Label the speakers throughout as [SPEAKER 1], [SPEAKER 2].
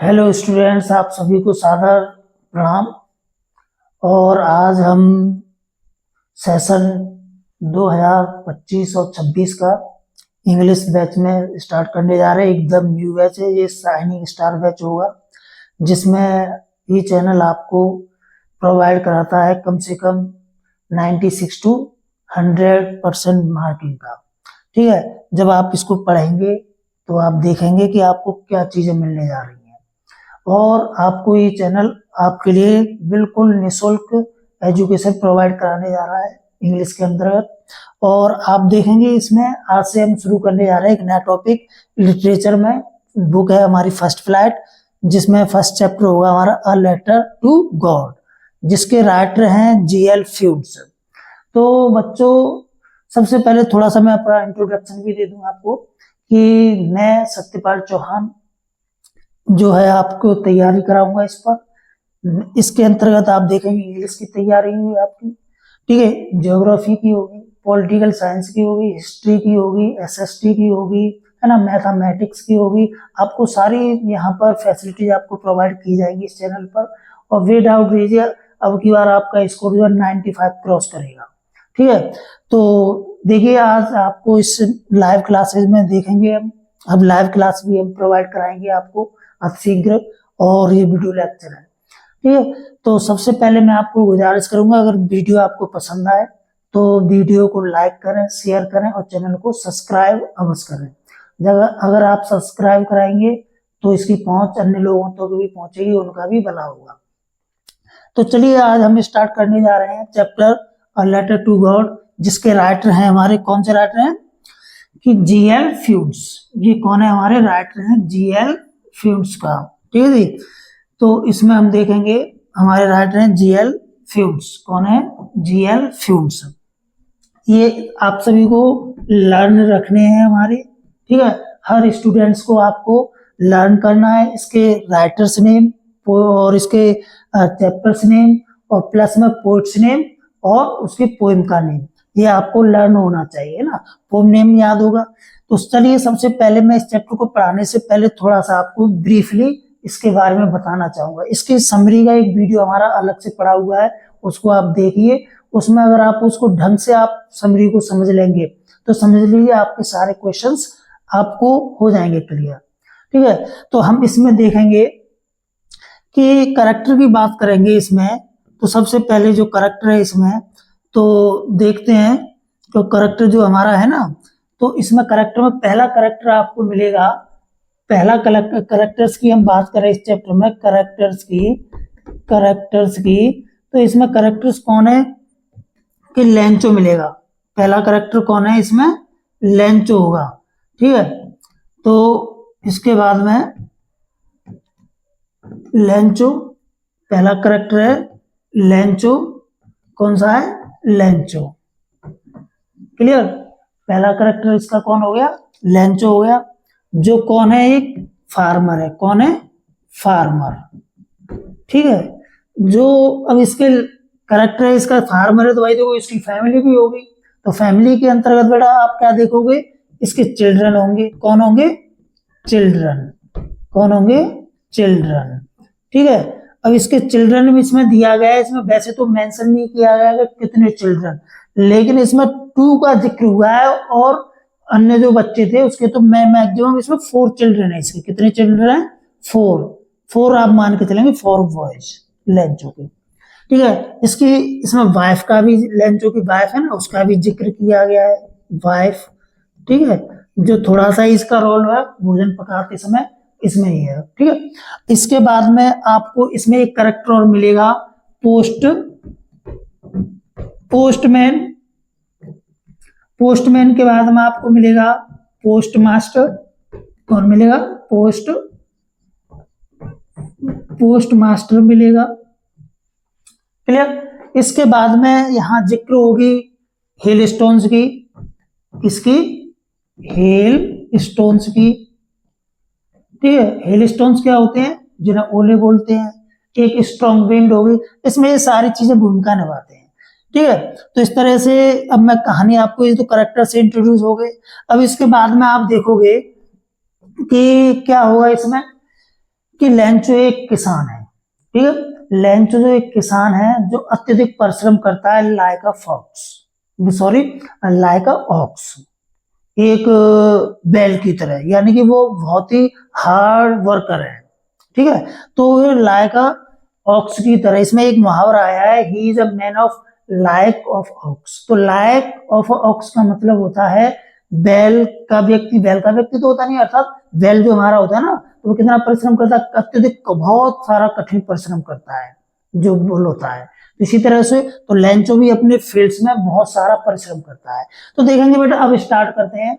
[SPEAKER 1] Hello students, आप सभी को सादर प्रणाम। और आज हम सेशन 2025 और 26 का इंग्लिश बैच में स्टार्ट करने जा रहे हैं। एकदम न्यू बैच है, ये शाइनिंग स्टार बैच होगा, जिसमें ये चैनल आपको प्रोवाइड कराता है कम से कम 96 टू 100% मार्किंग का। ठीक है, जब आप इसको पढ़ेंगे तो आप देखेंगे कि आपको क्या चीजें मिलने जा रही हैं। और आपको ये चैनल आपके लिए बिल्कुल निःशुल्क एजुकेशन प्रोवाइड कराने जा रहा है इंग्लिश के अंतर्गत। और आप देखेंगे इसमें आज से हम शुरू करने जा रहे हैं एक नया टॉपिक। लिटरेचर में बुक है हमारी फर्स्ट फ्लाइट, जिसमें फर्स्ट चैप्टर होगा हमारा अ लेटर टू गॉड, जिसके राइटर हैं जीएल फ्यूड्स। तो बच्चों, सबसे पहले थोड़ा सा मैं अपना इंट्रोडक्शन भी दे दूं आपको कि मैं सत्यपाल चौहान जो है आपको तैयारी कराऊंगा इस पर। इसके अंतर्गत आप देखेंगे इंग्लिश की तैयारी हुई आपकी, ठीक है, ज्योग्राफी की होगी, पॉलिटिकल साइंस की होगी, हिस्ट्री की होगी, एसएसटी की होगी, है ना, मैथमेटिक्स की होगी। आपको सारी यहाँ पर फैसिलिटीज आपको प्रोवाइड की जाएगी इस चैनल पर। और वे डाउट लीजिए, अब की बार आपका स्कोर जो है 95 क्रॉस करेगा। ठीक है, तो देखिए आज आपको इस लाइव क्लासेज में देखेंगे हम। अब लाइव क्लास भी हम प्रोवाइड कराएंगे आपको शीघ्र, और ये वीडियो लेक्चर है। ठीक है, तो सबसे पहले मैं आपको गुजारिश करूंगा, अगर वीडियो आपको पसंद आए तो वीडियो को लाइक करें, शेयर करें और चैनल को सब्सक्राइब अवश्य करें। अगर आप सब्सक्राइब कराएंगे तो इसकी पहुंच अन्य लोगों तक भी पहुंचेगी, उनका भी भला होगा। तो चलिए आज हम स्टार्ट करने जा रहे हैं chapter a letter to God, जिसके राइटर हैं हमारे, कौन से राइटर हैं कि जीएल फ्यूड्स। ये कौन है, हमारे राइटर हैं जीएल फ्यूड्स का। ठीक है जी, तो इसमें हम देखेंगे हमारे राइटर हैं जीएल फ्यूड्स। कौन है, जीएल फ्यूड्स। ये आप सभी को लर्न रखने हैं हमारे, ठीक है, हर स्टूडेंट्स को आपको लर्न करना है इसके राइटर्स नेम और इसके चैप्टर्स नेम, और प्लस में पोइट्स नेम और उसके पोएम का नेम, ये आपको लर्न होना चाहिए ना। पोएम नेम याद होगा। तो चलिए सबसे पहले मैं इस चैप्टर को पढ़ाने से पहले थोड़ा सा आपको ब्रीफली इसके बारे में बताना चाहूंगा। इसकी समरी का एक वीडियो हमारा अलग से पड़ा हुआ है, उसको आप देखिए। उसमें अगर आप उसको ढंग से आप समरी को समझ लेंगे तो समझ लीजिए आपके सारे क्वेश्चंस आपको हो जाएंगे क्लियर। ठीक है, तो हम इसमें देखेंगे कि करेक्टर की बात करेंगे इसमें। तो सबसे पहले जो करेक्टर है इसमें, तो देखते हैं तो करेक्टर जो हमारा है ना, तो इसमें करेक्टर में पहला करेक्टर आपको मिलेगा। पहला करेक्टर्स की हम बात करें इस चैप्टर में, करेक्टर्स की तो इसमें करेक्टर्स कौन है कि लेंचो मिलेगा। पहला करेक्टर कौन है इसमें, लेंचो होगा। ठीक है, तो इसके बाद में लेंचो पहला करेक्टर है, लेंचो। कौन सा है, लेंचो। क्लियर, पहला करेक्टर इसका कौन हो गया, लेंचो हो गया। जो कौन है, एक फार्मर है। कौन है, फार्मर। ठीक है, जो अब इसके करेक्टर है इसका फार्मर है, तो भाई देखो इसकी फैमिली भी होगी। तो फैमिली के अंतर्गत बेटा आप क्या देखोगे, इसके चिल्ड्रन होंगे। कौन होंगे, चिल्ड्रन। कौन होंगे, चिल्ड्रन। ठीक है, अब इसके चिल्ड्रन भी इसमें दिया गया है। इसमें वैसे तो मेंशन नहीं किया गया है कितने चिल्ड्रन, लेकिन इसमें 2 का जिक्र हुआ है, और अन्य जो बच्चे थे उसके तो मैक्सिमम इसमें 4 चिल्ड्रन है। इसके कितने चिल्ड्रन है, 4 आप मान के चलेंगे, 4 बॉयज लेंचो के। ठीक है, इसकी इसमें वाइफ का भी, लेंचो की वाइफ है ना, उसका भी जिक्र किया गया है, वाइफ। ठीक है, जो थोड़ा सा इसका रोल है भोजन पकाते समय इसमें ही है। ठीक है, इसके बाद में आपको इसमें एक करेक्टर और मिलेगा, पोस्टमैन। पोस्टमैन के बाद में आपको मिलेगा पोस्ट मास्टर। कौन मिलेगा, पोस्ट मास्टर मिलेगा। क्लियर, इसके बाद में यहां जिक्र होगी हेल स्टोन्स की। किसकी, हेल स्टोन्स की। ठीक है, हेल स्टोन्स क्या होते हैं, जिन्हें ओले बोलते हैं। एक स्ट्रॉन्ग विंड होगी, इसमें ये सारी चीजें भूमिका निभाते हैं। ठीक है, तो इस तरह से अब मैं कहानी आपको, ये तो करेक्टर से इंट्रोड्यूस हो गए। अब इसके बाद में आप देखोगे कि क्या होगा इसमें कि लेंचो एक किसान है, ठीक है। लेंचो जो एक किसान है जो अत्यधिक परिश्रम करता है, like a fox, sorry like a ox, एक बैल की तरह, यानी कि वो बहुत ही हार्ड वर्कर है, ठीक है। तो लाइक अ ऑक्स की तरह, इसमें एक मुहावरा आया है, he is a man of like of aux. तो लाइक ऑफ ऑक्स का मतलब होता है बैल का व्यक्ति। बैल का व्यक्ति तो होता नहीं, अर्थात बैल जो हमारा होता है ना, तो वो कितना परिश्रम करता है, अत्यधिक बहुत सारा कठिन परिश्रम करता है जो बुल होता है। तो इसी तरह से तो लेंचो भी अपने फील्ड्स में बहुत सारा परिश्रम करता है। तो देखेंगे बेटा, अब स्टार्ट करते हैं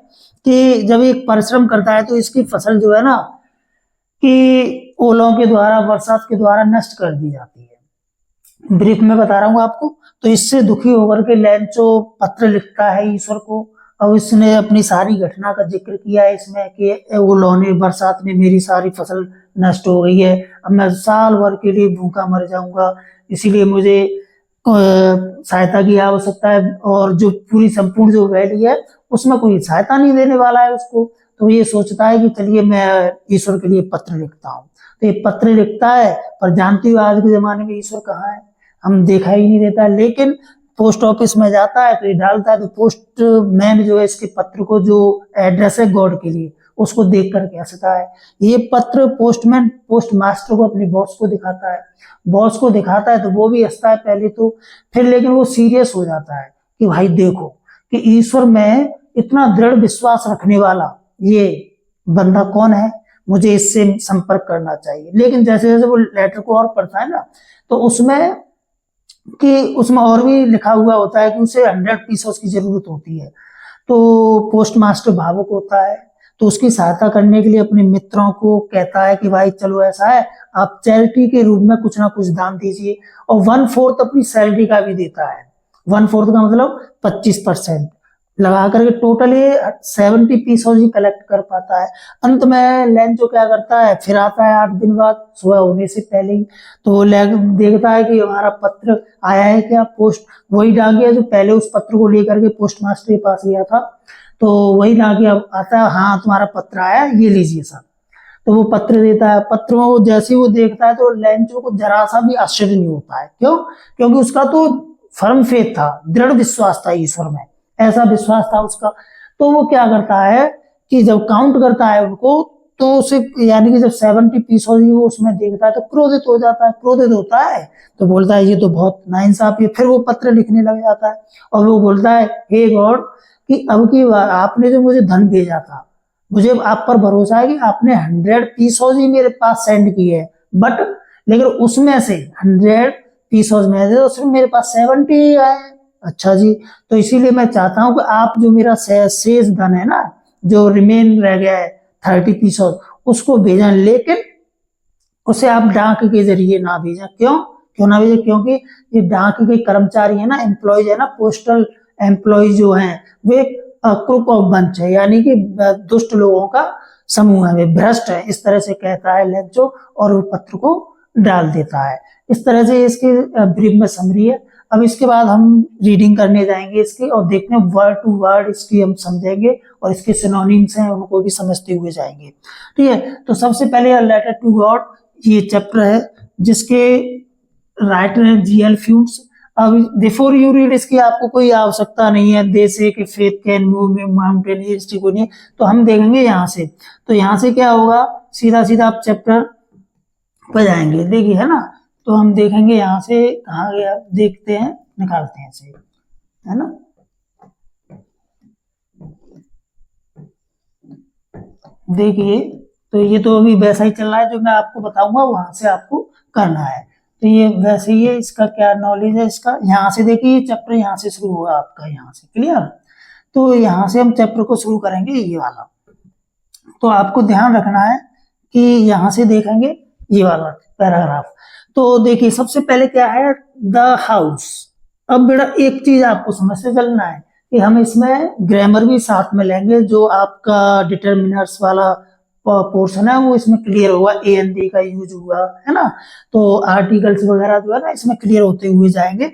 [SPEAKER 1] कि जब ये परिश्रम करता है तो इसकी फसल जो है ना कि ओलों के द्वारा, बरसात के द्वारा नष्ट कर दी जाती है। ब्रीफ में बता रहा हूँ आपको। तो इससे दुखी होकर के लेंचो पत्र लिखता है ईश्वर को, और इसने अपनी सारी घटना का जिक्र किया है इसमें कि ओलों ने, बरसात ने मेरी सारी फसल नष्ट हो गई है, अब मैं साल भर के लिए भूखा मर जाऊंगा, इसीलिए मुझे सहायता की आवश्यकता है। और जो पूरी संपूर्ण जो वैली है उसमें कोई सहायता नहीं देने वाला है उसको। तो ये सोचता है कि चलिए मैं ईश्वर के लिए पत्र लिखता हूँ। तो ये पत्र लिखता है, पर जानती हो आज के जमाने में ईश्वर कहाँ है, हम देखा ही नहीं देता। लेकिन पोस्ट ऑफिस में जाता है तो ये डालता है, तो पोस्ट मैन जो है इसके पत्र को, जो एड्रेस है गॉड के लिए, उसको देख करके हंसता है। ये पत्र पोस्टमैन पोस्ट मास्टर को, अपने बॉस को दिखाता है। बॉस को दिखाता है तो वो भी हंसता है पहले तो, फिर लेकिन वो सीरियस हो जाता है कि भाई देखो कि ईश्वर में इतना दृढ़ विश्वास रखने वाला ये बंदा कौन है, मुझे इससे संपर्क करना चाहिए। लेकिन जैसे जैसे वो लेटर को और पढ़ता है ना, तो उसमें और भी लिखा हुआ होता है कि उसे 100 पीसों की जरूरत होती है। तो पोस्ट मास्टर भावुक होता है, तो उसकी सहायता करने के लिए अपने मित्रों को कहता है कि भाई चलो ऐसा है, आप चैरिटी के रूप में कुछ ना कुछ दान दीजिए। और 1/4 अपनी सैलरी का भी देता है। 1/4 का मतलब 25% लगा करके टोटली 70 पीसों ही कलेक्ट कर पाता है। अंत में लेंचो क्या करता है, फिर आता है 8 दिन बाद सुबह होने से पहले ही, तो वो देखता है कि हमारा पत्र आया है क्या। पोस्ट वही डाकिया जो पहले उस पत्र को लेकर के पोस्ट मास्टर के पास गया था, तो वही डाकिया आता है, हाँ तुम्हारा पत्र आया, ये लीजिए सर। तो वो पत्र देता है। पत्र में वो जैसे ही वो देखता है तो लेंचो को जरा सा भी आश्चर्य नहीं होता है। क्यों? क्योंकि उसका तो फर्म फेथ था, दृढ़ विश्वास था ईश्वर में, ऐसा विश्वास था उसका। तो वो क्या करता है कि जब काउंट करता है उनको, तो उसे यानी कि जब 70 पीस हो वो उसमें देखता है तो क्रोधित हो जाता है। क्रोधित होता है तो बोलता है ये तो बहुत नाइंसाफी है। फिर वो पत्र लिखने लग जाता है और वो बोलता है, हे गॉड, कि अब की बार आपने जो मुझे धन भेजा था, मुझे आप पर भरोसा है कि आपने 100 पीसों ही मेरे पास सेंड किए है, बट लेकिन उसमें से 100 पीसों में से तो सिर्फ मेरे पास 70 ही आए। अच्छा जी, तो इसीलिए मैं चाहता हूं कि आप जो मेरा शेष धन है ना, जो रिमेन रह गया है 30 पीसों, उसको भेजा, लेकिन उसे आप डाक के जरिए ना भेजा। क्यों ना भेजा? क्योंकि ये डाक के कर्मचारी है ना, एम्प्लॉयज है ना, पोस्टल एम्प्लॉय जो हैं, वे क्रुक ऑफ बंच है, यानी कि दुष्ट लोगों का समूह है, वे भ्रष्ट है, इस तरह से कहता है लेंचो, और वो पत्र को डाल देता है। इस तरह से इसकी ब्रीफ में समरी है। अब इसके बाद हम रीडिंग करने जाएंगे इसकी, और देखते हैं वर्ड टू वर्ड इसकी हम समझेंगे, और इसके सिनोनिम्स हैं उनको भी समझते हुए जाएंगे। ठीक है, तो सबसे पहले लेटर टू गॉड, ये चैप्टर है जिसके राइटर है जीएल फ्यूट्स। अब बिफोर यू रीड इसकी आपको कोई आवश्यकता नहीं है, दे से कि फेथ कैन मूव माउंटेन, ये हिस्ट्री को नहीं, तो हम देखेंगे यहाँ से। तो यहाँ से क्या होगा, सीधा सीधा आप चैप्टर पर जाएंगे, देखिए है ना। तो हम देखेंगे यहाँ से कहाँ गया, देखते हैं, निकालते हैं इसे, है ना। देखिए, तो ये तो अभी वैसा ही चल रहा है जो मैं आपको बताऊंगा, वहां से आपको करना है। तो ये वैसे ही है, इसका क्या नॉलेज है इसका, यहाँ से देखिए चैप्टर यहाँ से शुरू होगा आपका, यहाँ से, क्लियर। तो यहाँ से हम चैप्टर को शुरू करेंगे, ये वाला। तो आपको ध्यान रखना है कि यहाँ से देखेंगे ये वाला पैराग्राफ। तो देखिए सबसे पहले क्या है, द हाउस। अब बेटा एक चीज आपको समझते चलना है कि हम इसमें ग्रामर भी साथ में लेंगे, जो आपका डिटर्मिनर्स वाला पोर्शन है वो इसमें क्लियर होगा, ए एन डी का यूज हुआ है ना, तो आर्टिकल्स वगैरह जो है ना इसमें क्लियर होते हुए जाएंगे।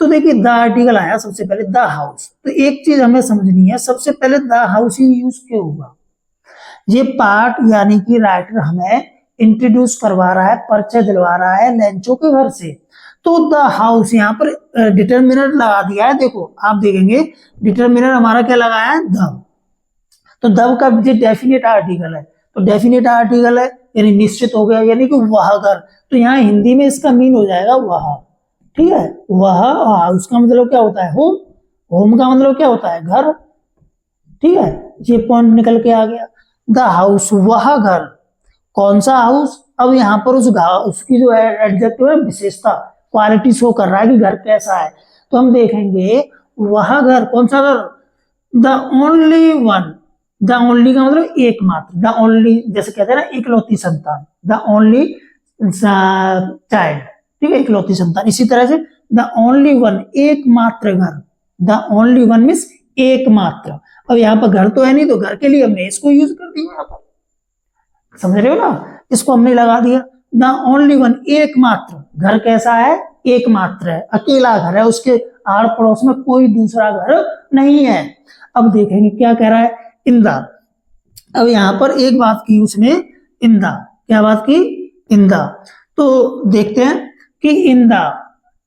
[SPEAKER 1] तो देखिए द आर्टिकल आया सबसे पहले, द हाउस। तो एक चीज हमें समझनी है, सबसे पहले द हाउस ही यूज क्यों हुआ। ये पार्ट यानी कि राइटर हमें इंट्रोड्यूस करवा रहा है, परिचय दिलवा रहा है लेंचो के घर से। तो द हाउस यहाँ पर डिटरमिनर लगा दिया है। देखो आप देखेंगे डिटरमिनर हमारा क्या लगाया है, द। तो द का जो डेफिनेट आर्टिकल है, तो डेफिनेट आर्टिकल है यानी निश्चित हो गया, यानी कि वह घर। तो यहाँ हिंदी में इसका मीन हो जाएगा वह, ठीक है। वह हाउस का मतलब क्या होता है, होम। होम का मतलब क्या होता है, घर, ठीक है। ये पॉइंट निकल के आ गया। द हाउस, वह घर। कौन सा हाउस, अब यहाँ पर उसकी जो एडजेक्टिव है विशेषता, क्वालिटी शो कर रहा है कि घर कैसा है। तो हम देखेंगे वह घर, कौन सा घर, the only one. The only का मतलब एकमात्र, द ओनली जैसे कहते हैं ना इकलौती संतान, द ओनली चाइल्ड, ठीक है, इकलौती संतान। इसी तरह से द ओनली वन, एकमात्र घर। द ओनली वन मीन्स एकमात्र। अब यहाँ पर घर तो है नहीं, तो घर के लिए हमने इसको यूज कर दिया यहाँ पर, समझ रहे हो ना, इसको हमने लगा दिया। द ओनली वन, एकमात्र। घर कैसा है, एकमात्र है, अकेला घर है, उसके आड़ पड़ोस में कोई दूसरा घर नहीं है। अब देखेंगे क्या कह रहा है, इन द। अब यहां पर एक बात की उसने, इन द, क्या बात की, इन द। तो देखते हैं कि in the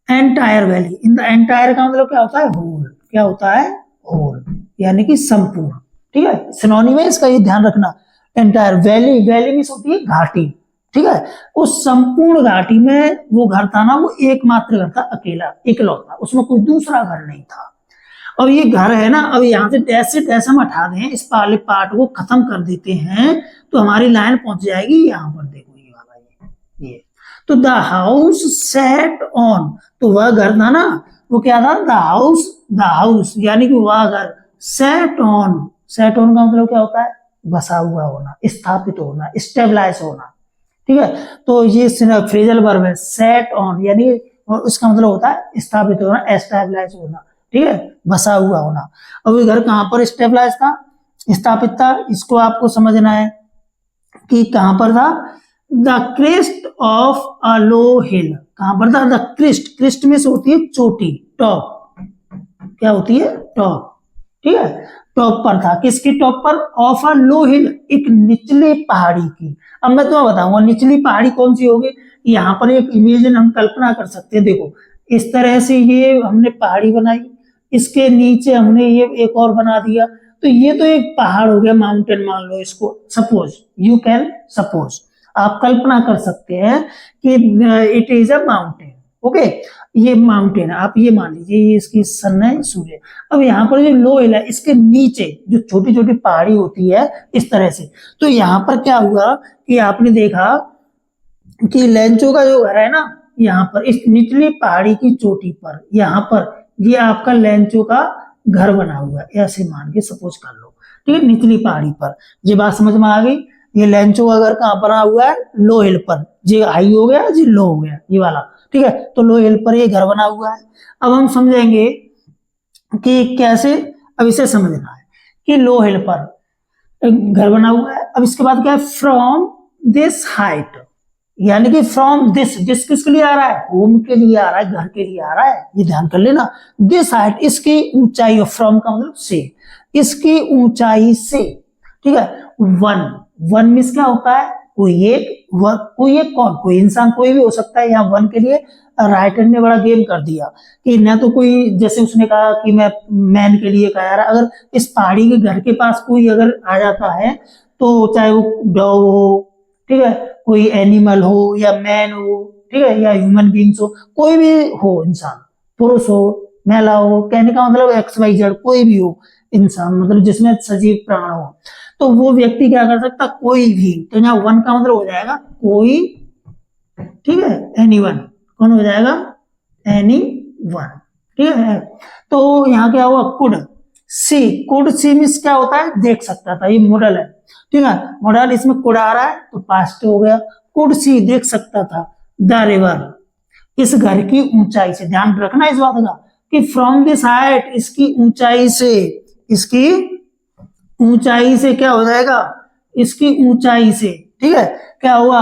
[SPEAKER 1] entire valley, in the entire का मतलब क्या होता है, होल। क्या होता है, होल, यानी कि संपूर्ण, ठीक है। सिनोनिम है इसका, ये ध्यान रखना। एंटायर वैली, वैली मीन्स होती है घाटी, ठीक है। उस संपूर्ण घाटी में वो घर था ना, वो एकमात्र घर था, अकेला, इकलौता, उसमें कोई दूसरा घर नहीं था। अब ये घर है ना, अब यहाँ से डैश से डैश हम हटा दें, इस वाले पार्ट को खत्म कर देते हैं, तो हमारी लाइन पहुंच जाएगी यहाँ पर। देखो ये वाला, ये तो द हाउस सेट ऑन, तो वह घर था ना, वो क्या था, द हाउस यानी कि वह घर सेट ऑन। सेट ऑन का मतलब क्या होता है, बसा हुआ होना, स्थापित होना, स्टेबलाइज होना, ठीक है। तो ये फ्रेजल वर्ब है, सेट ऑन, यानी उसका मतलब होता है स्थापित होना, एस्टेब्लाइज होना, ठीक है, बसा हुआ होना। अब ये घर कहां पर स्टेबलाइज था, स्थापित था, इसको आपको समझना है कि कहां पर था, द क्रेस्ट ऑफ अ लो हिल। कहां पर था, द क्रिस्ट, क्रिस्ट में से होती है चोटी, टॉप, क्या होती है, टॉप, ठीक है। टॉप पर था, किसकी टॉप पर, ऑफ अ लो हिल, एक निचले पहाड़ी की। अब मैं तुम्हें बताऊंगा निचली पहाड़ी कौन सी होगी। यहाँ पर एक इमेजिन हम कल्पना कर सकते हैं, देखो इस तरह से ये हमने पहाड़ी बनाई, इसके नीचे हमने ये एक और बना दिया, तो ये तो एक पहाड़ हो गया, माउंटेन मान लो इसको, सपोज, यू कैन सपोज, आप कल्पना कर सकते हैं कि it is a mountain, okay, ये माउंटेन है, आप ये मान लीजिए, ये इसकी सन है, सूर्य। अब यहाँ पर जो लो हिल है, इसके नीचे जो छोटी छोटी पहाड़ी होती है इस तरह से, तो यहाँ पर क्या हुआ कि आपने देखा कि लेंचो का जो घर है ना, यहाँ पर इस निचली पहाड़ी की चोटी पर, यहाँ पर ये आपका लेंचो का घर बना हुआ है, ऐसे मान के सपोज कर लो, ठीक है, निचली पहाड़ी पर। ये बात समझ में आ गई। ये लेंचो का घर कहाँ बना हुआ है, लो हिल पर, ये हाई हो गया, ये लो हो गया, ये वाला, ठीक है। तो लो हिल पर ये घर बना हुआ है। अब हम समझेंगे कि कैसे, अब इसे समझना है कि लो हिल पर घर बना हुआ है। अब इसके बाद क्या है, फ्रॉम दिस हाइट, यानी कि फ्रॉम दिस, दिस किसके लिए आ रहा है, होम के लिए आ रहा है, घर के लिए आ रहा है, ये ध्यान कर लेना। दिस हाइट, इसकी ऊंचाई, फ्रॉम का मतलब से, इसकी ऊंचाई से, ठीक है। वन, वन मीन्स क्या होता है, कोई एक, कोई एक कौन, कोई इंसान, कोई भी हो सकता है। यहाँ वन के लिए राइटर ने बड़ा गेम कर दिया कि न तो कोई, जैसे उसने कहा कि मैं मैन के लिए कहा यार, अगर इस पहाड़ी के घर के पास कोई अगर आ जाता है, तो चाहे वो डॉग हो, ठीक है, कोई एनिमल हो या मैन हो, ठीक है, या ह्यूमन बींग्स हो, कोई भी हो इंसान, पुरुष हो महिला हो, कहने का मतलब एक्स वाई जेड, कोई भी हो इंसान, मतलब जिसमें सजीव प्राण हो, तो वो व्यक्ति क्या कर सकता, कोई भी। तो यहाँ वन का मतलब हो जाएगा कोई, ठीक है, एनी वन, कौन हो जाएगा, एनी वन, ठीक है। तो यहाँ क्या हुआ, could see, could see means क्या होता है, देख सकता था, ये मॉडल है, ठीक है, मॉडल, इसमें कुड आ रहा है तो पास्ट हो गया, कुड सी देख सकता था, द रिवर, इस घर की ऊंचाई से, ध्यान रखना इस बात का कि फ्रॉम दिस हाइट, इसकी ऊंचाई से, इसकी ऊंचाई से क्या हो जाएगा, इसकी ऊंचाई से, ठीक है, क्या हुआ,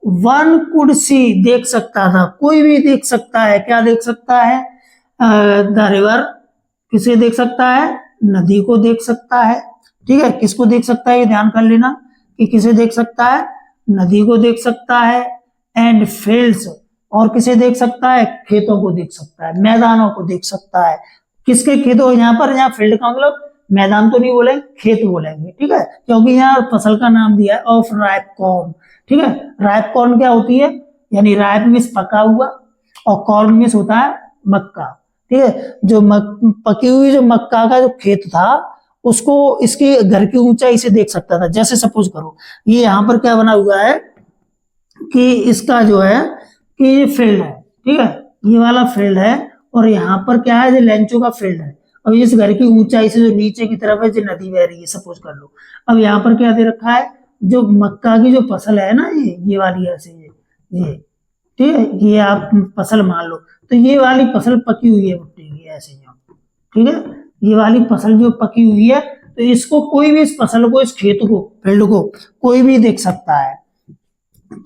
[SPEAKER 1] वन कुड सी देख सकता था, कोई भी देख सकता है, क्या देख सकता है, द रिवर, किसे देख सकता है, नदी को देख सकता है, ठीक है, किसको देख सकता है, ये ध्यान कर लेना कि किसे देख सकता है, नदी को देख सकता है, एंड फील्ड्स, और किसे देख सकता है, खेतों को देख सकता है, मैदानों को देख सकता है। किसके खेतों, यहाँ पर, यहाँ फील्ड का मतलब मैदान तो नहीं बोलेंगे, खेत बोलेंगे, ठीक है, क्योंकि यहाँ फसल का नाम दिया है ऑफ राइप कॉर्न, ठीक है। राइप कॉर्न क्या होती है, यानी राइप मीन्स पका हुआ, और कॉर्न मीन्स होता है मक्का, ठीक है। जो पकी हुई जो मक्का का जो खेत था, उसको इसके घर की ऊंचाई से देख सकता था। जैसे सपोज करो ये यहाँ पर क्या बना हुआ है कि इसका जो है कि ये फील्ड है, ठीक है, ये वाला फील्ड है, और यहाँ पर क्या है, जो लेंचो का फील्ड है। अब इस घर की ऊंचाई से जो नीचे की तरफ है जो नदी बह रही है, सपोज कर लो। अब यहाँ पर क्या दे रखा है, जो मक्का की जो फसल है ना, ये वाली ऐसे ये ठीक है, ये आप फसल मान लो, तो ये वाली फसल पकी हुई है भुट्टे की ऐसे, ठीक है, ये वाली फसल जो पकी हुई है, तो इसको कोई भी, इस फसल को, इस खेत को, फील्ड को कोई भी देख सकता है।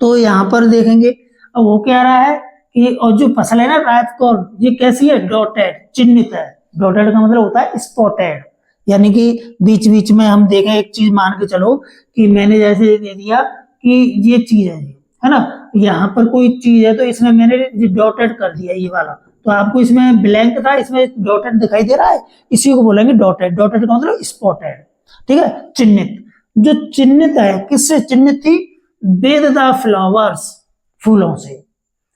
[SPEAKER 1] तो यहाँ पर देखेंगे, अब वो क्या रहा है कि, और जो फसल है ना राइप कॉर्न, ये कैसी है, डॉटेड, चिन्हित है। डॉटेड का मतलब होता है स्पॉटेड, यानी कि बीच बीच में हम देखें, एक चीज मान के चलो कि मैंने जैसे दे दिया कि ये चीज है ना, यहाँ पर कोई चीज है, तो इसमें मैंने डॉटेड कर दिया ये वाला, तो आपको इसमें ब्लैंक था, इसमें डॉटेड दिखाई दे रहा है, इसी को बोलेंगे डॉटेड। डॉटेड का मतलब स्पॉटेड, ठीक है, चिन्हित। जो चिन्हित है, किससे चिन्हित थी, विद द फ्लावर्स, फूलों से।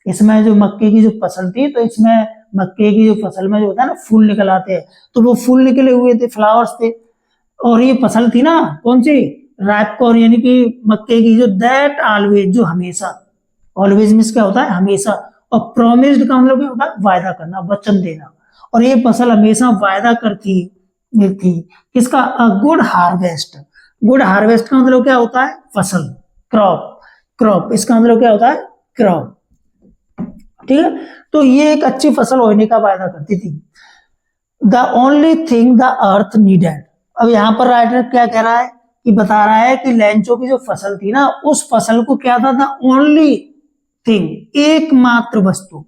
[SPEAKER 1] इसमें जो मक्के की जो फसल थी, तो इसमें मक्के की जो फसल में जो होता है ना, फूल निकल आते हैं, तो वो फूल निकले हुए थे, फ्लावर्स थे। और ये फसल थी ना कौन सी, राइप कॉर्न, यानी कि मक्के की, जो दैट ऑलवेज, जो हमेशा, ऑलवेज मींस क्या होता है, हमेशा, और प्रोमिस्ड का मतलब क्या होता है, वायदा करना, वचन देना। और ये फसल हमेशा वायदा करती थी किसका, गुड हार्वेस्ट। गुड हार्वेस्ट का मतलब क्या होता है, फसल, क्रॉप। क्रॉप इसका मतलब क्या होता है, क्रॉप, ठीक है। तो ये एक अच्छी फसल होने का वायदा करती थी। The only thing the earth needed. अब यहाँ पर राइटर क्या कह रहा है कि, बता रहा है कि लेंचो की जो फसल थी ना, उस फसल को क्या था, द ओनली थिंग, एकमात्र वस्तु,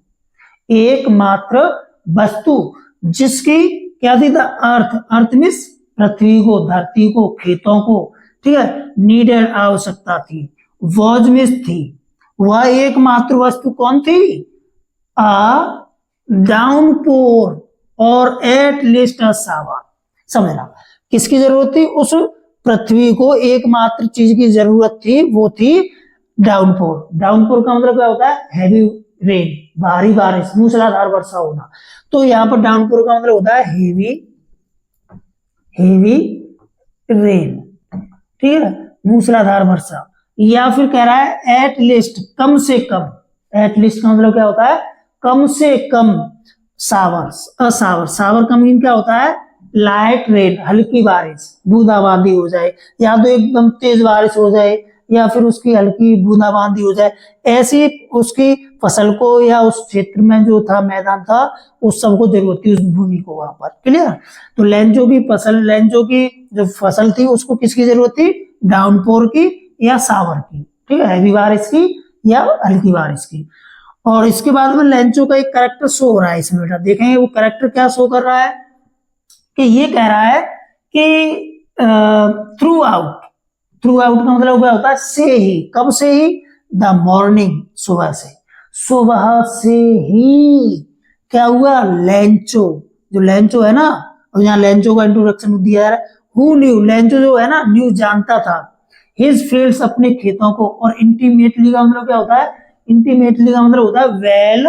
[SPEAKER 1] एकमात्र वस्तु जिसकी क्या थी, द अर्थ, अर्थ मीन्स पृथ्वी को, धरती को, खेतों को, ठीक है, नीडेड आवश्यकता थी, वॉज मीन्स थी, वह एकमात्र वस्तु कौन थी, a downpour और at least a shower। समझना, किसकी जरूरत थी, उस पृथ्वी को एकमात्र चीज की जरूरत थी, वो थी डाउनपोर। डाउनपोर का मतलब क्या होता है, हैवी रेन, भारी बारिश, मूसलाधार वर्षा होना। तो यहाँ पर डाउनपोर का मतलब होता है हेवी रेन, ठीक है, मूसलाधार वर्षा। या फिर कह रहा है एट लीस्ट, कम से कम। एट लीस्ट का मतलब क्या होता है, कम से कम सावर्स, असावर। सावर का मीन क्या होता है, लाइट रेन, हल्की बारिश, बूंदाबांदी हो जाए, या तो एकदम तेज बारिश हो जाए, या फिर उसकी हल्की बूंदाबांदी हो जाए, ऐसी उसकी फसल को, या उस क्षेत्र में जो था, मैदान था, उस सबको जरूरत थी, उस भूमि को वहां पर। क्लियर। तो लेंचो की फसल, लेंचो की जो फसल थी, उसको किसकी जरूरत थी, डाउनपोर की या सावर की, ठीक है, हैवी बारिश की या हल्की बारिश की। और इसके बाद में लेंचो का एक कैरेक्टर शो हो रहा है इसमें, बेटा देखेंगे वो कैरेक्टर क्या शो कर रहा है, कि ये कह रहा है कि थ्रू आउट। थ्रू आउट का मतलब क्या होता है, से ही, कब से ही, द मॉर्निंग, सुबह से, सुबह से ही क्या हुआ, लेंचो, जो लेंचो है ना, और यहाँ लेंचो का इंट्रोडक्शन दिया है, हु न्यू, लेंचो जो है ना, न्यू जानता था, हिज फील्ड्स, अपने खेतों को, और इंटीमेटली का मतलब क्या होता है, इंटीमेटली का मतलब होता है वेल,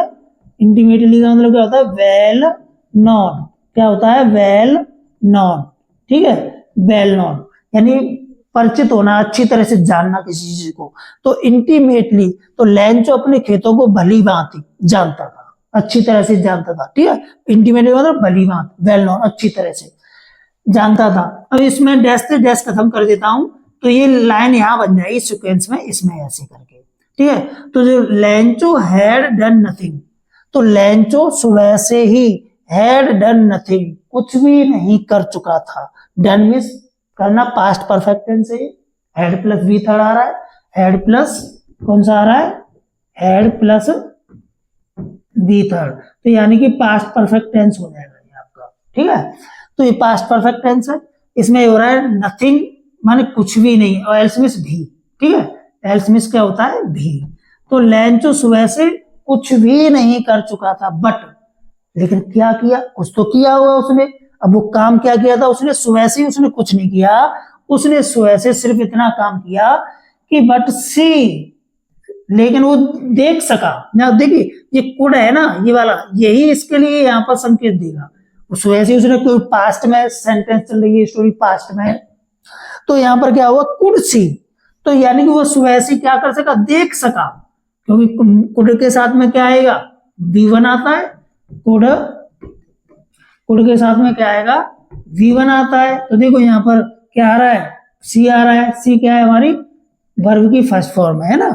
[SPEAKER 1] इंटीमेटली का मतलब क्या होता है, वेल नॉन, क्या होता है, वेल नॉन, ठीक है, वेल नॉन यानी परिचित होना, अच्छी तरह से जानना किसी चीज को। तो इंटीमेटली, तो लेंचो अपने खेतों को भली भांति जानता था, अच्छी तरह से जानता था, ठीक है, इंटीमेटली मतलब भली भांति, वेल नॉन, अच्छी तरह से जानता था। अब इसमें डैश से डैश खत्म कर देता हूं, तो ये लाइन यहां बन जाएगी सीक्वेंस में, इसमें ऐसे करके, ठीक है। तो जो लेंचो हैड डन नथिंग, तो लेंचो सुबह से ही, हैड डन नथिंग, कुछ भी नहीं कर चुका था। डन मींस करना, पास्ट परफेक्ट टेंस से, हैड प्लस बी थर्ड आ रहा है, हैड प्लस कौन सा आ रहा है, हैड प्लस बी थर्ड, तो यानी कि पास्ट परफेक्ट टेंस हो जाएगा ये आपका, ठीक है। तो ये पास्ट परफेक्ट टेंस है, इसमें हो रहा है नथिंग माने कुछ भी नहीं, और एल्स मींस भी, ठीक है, एल्स मीन्स क्या होता है, भी। तो लेंचो सुबह से कुछ भी नहीं कर चुका था, बट लेकिन क्या किया, कुछ तो किया हुआ उसने। अब वो काम क्या किया था उसने, सुबह से उसने कुछ नहीं किया, उसने सुबह से सिर्फ इतना काम किया कि बट सी, लेकिन वो देख सका ना। देखिए ये कुड है ना, ये वाला, यही इसके लिए यहाँ पर संकेत देगा। सुबह से उसने कोई पास्ट में सेंटेंस चल रही है, स्टोरी पास्ट में है, तो यहाँ पर क्या हुआ, कुड सी, तो यानी कि वो सुबह से क्या कर सका, देख सका, क्योंकि कुड के साथ में क्या आएगा, V1 आता है। कुड, कुड के साथ में क्या आएगा, V1 आता है। तो देखो यहाँ पर क्या आ रहा है, सी आ रहा है। सी क्या है, हमारी वर्ब की फर्स्ट फॉर्म है ना।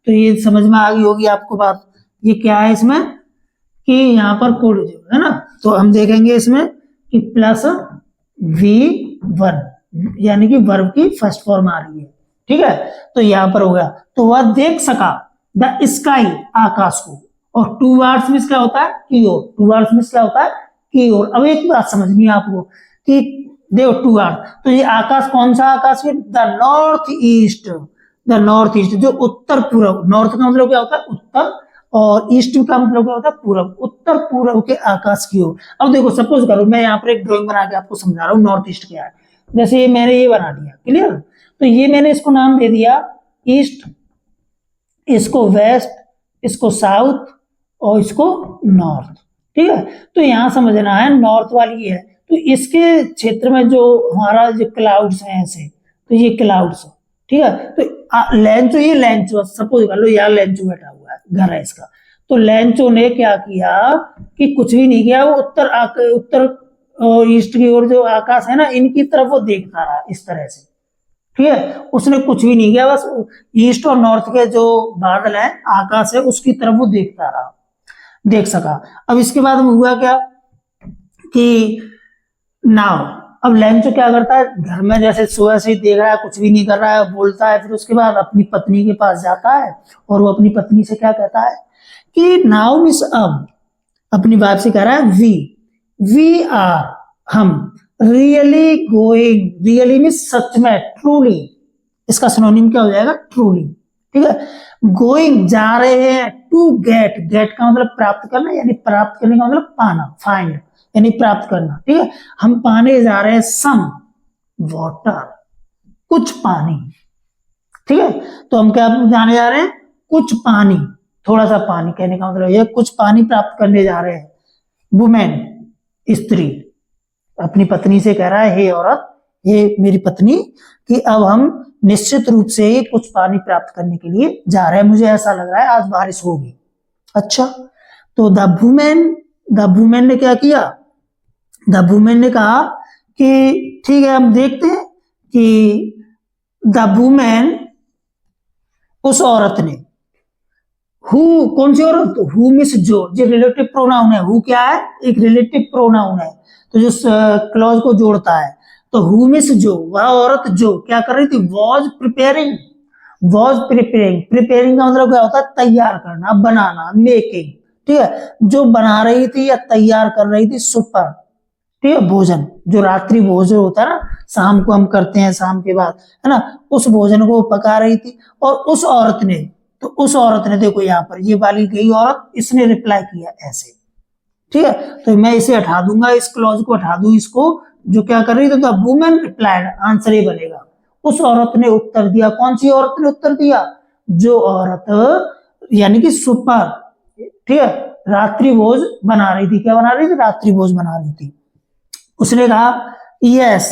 [SPEAKER 1] तो ये समझ में आ गई होगी आपको बात। ये क्या है इसमें कि यहाँ पर कुड जो है ना, तो हम देखेंगे इसमें कि प्लस V1 यानी कि वर्ब की फर्स्ट फॉर्म आ रही है, ठीक है। तो यहाँ पर हो गया, तो वह देख सका द स्काई, आकाश को। और टू वर्ड्स में क्या होता है, की ओर। टू वर्ड्स में क्या होता है, की ओर। अब एक बात समझनी है आपको कि देखो टू वर्ड, तो ये आकाश कौन सा आकाश है, the north east. The north east जो उत्तर पूर्व, नॉर्थ का मतलब क्या होता है उत्तर, और ईस्ट का मतलब क्या होता है पूर्व, उत्तर पूर्व के आकाश की ओर। अब देखो सपोज करो मैं यहाँ पर एक ड्राइंग बना के आपको समझा रहा हूँ नॉर्थ ईस्ट क्या है। जैसे ये मैंने ये बना दिया, क्लियर। तो ये मैंने इसको नाम दे दिया ईस्ट, इसको वेस्ट, इसको साउथ, और इसको नॉर्थ, ठीक है। तो यहां समझना है नॉर्थ वाली है, तो इसके क्षेत्र में जो हमारा जो क्लाउड्स हैं ऐसे, तो ये क्लाउड्स, ठीक है। तो लेंचो, ये लेंचो सपोज कर लो यार, लेंचो बैठा हुआ है, घर है इसका। तो लेंचो ने क्या किया कि कुछ भी नहीं किया, वो उत्तर और ईस्ट की ओर जो आकाश है ना, इनकी तरफ वो देखता रहा इस तरह से, ठीक है। उसने कुछ भी नहीं किया, बस ईस्ट और नॉर्थ के जो बादल है, आकाश है, उसकी तरफ वो देखता रहा, देख सका। अब इसके बाद में हुआ क्या कि नाउ, अब लेंचो क्या करता है, घर में जैसे सुबह से देख रहा है, कुछ भी नहीं कर रहा है, बोलता है। फिर उसके बाद अपनी पत्नी के पास जाता है, और वो अपनी पत्नी से क्या कहता है कि नाउ मिस, अब अपनी वाइफ से कह रहा है वी आर, हम, रियली गोइंग, रियली मीन्स सच में, ट्रूली, इसका सिनोनिम क्या हो जाएगा, ट्रूली, ठीक है। गोइंग जा रहे हैं, टू गेट, गेट का मतलब प्राप्त करना, यानी प्राप्त करने का मतलब पाना, फाइंड यानी प्राप्त करना, ठीक है। हम पाने जा रहे हैं सम वाटर, कुछ पानी, ठीक है। तो हम क्या जाने जा रहे हैं, कुछ पानी, थोड़ा सा पानी, कहने का मतलब ये कुछ पानी प्राप्त करने जा रहे हैं। वुमेन, स्त्री, अपनी पत्नी से कह रहा है, हे औरत, हे मेरी पत्नी, कि अब हम निश्चित रूप से ही कुछ पानी प्राप्त करने के लिए जा रहे हैं, मुझे ऐसा लग रहा है आज बारिश होगी। अच्छा, तो द वुमेन ने क्या किया, द वुमेन ने कहा कि ठीक है, हम देखते हैं कि द वुमेन, उस औरत ने, हु, कौन सी औरत, हु मिस जो रिलेटिव प्रोनाउन है, हु क्या है, एक रिलेटिव प्रोनाउन है, तो जो क्लॉज को जोड़ता है। तो हु मिस जो, वह औरत जो क्या कर रही थी, वॉज प्रिपेयरिंग, प्रिपेयरिंग का मतलब क्या होता है, तैयार करना, बनाना, मेकिंग, ठीक है। जो बना रही थी या तैयार कर रही थी सुपर, ठीक है, भोजन, जो रात्रि भोजन होता है ना, शाम को हम करते हैं, शाम के बाद, है ना, उस भोजन को पका रही थी। और उस औरत ने, तो उस औरत ने, देखो यहाँ पर ये वाली गई औरत, इसने रिप्लाई किया ऐसे, ठीक है। तो मैं इसे हटा दूंगा, इस क्लॉज को हटा दूं, इसको, जो क्या कर रही थी, तो वुमेन रिप्लाइड, आंसर ही बनेगा, उस औरत ने उत्तर दिया। कौन सी औरत ने उत्तर दिया, जो औरत यानी कि सुपर, ठीक है, रात्रि भोज बना रही थी। क्या बना रही थी, रात्रि भोज बना रही थी। उसने कहा यस,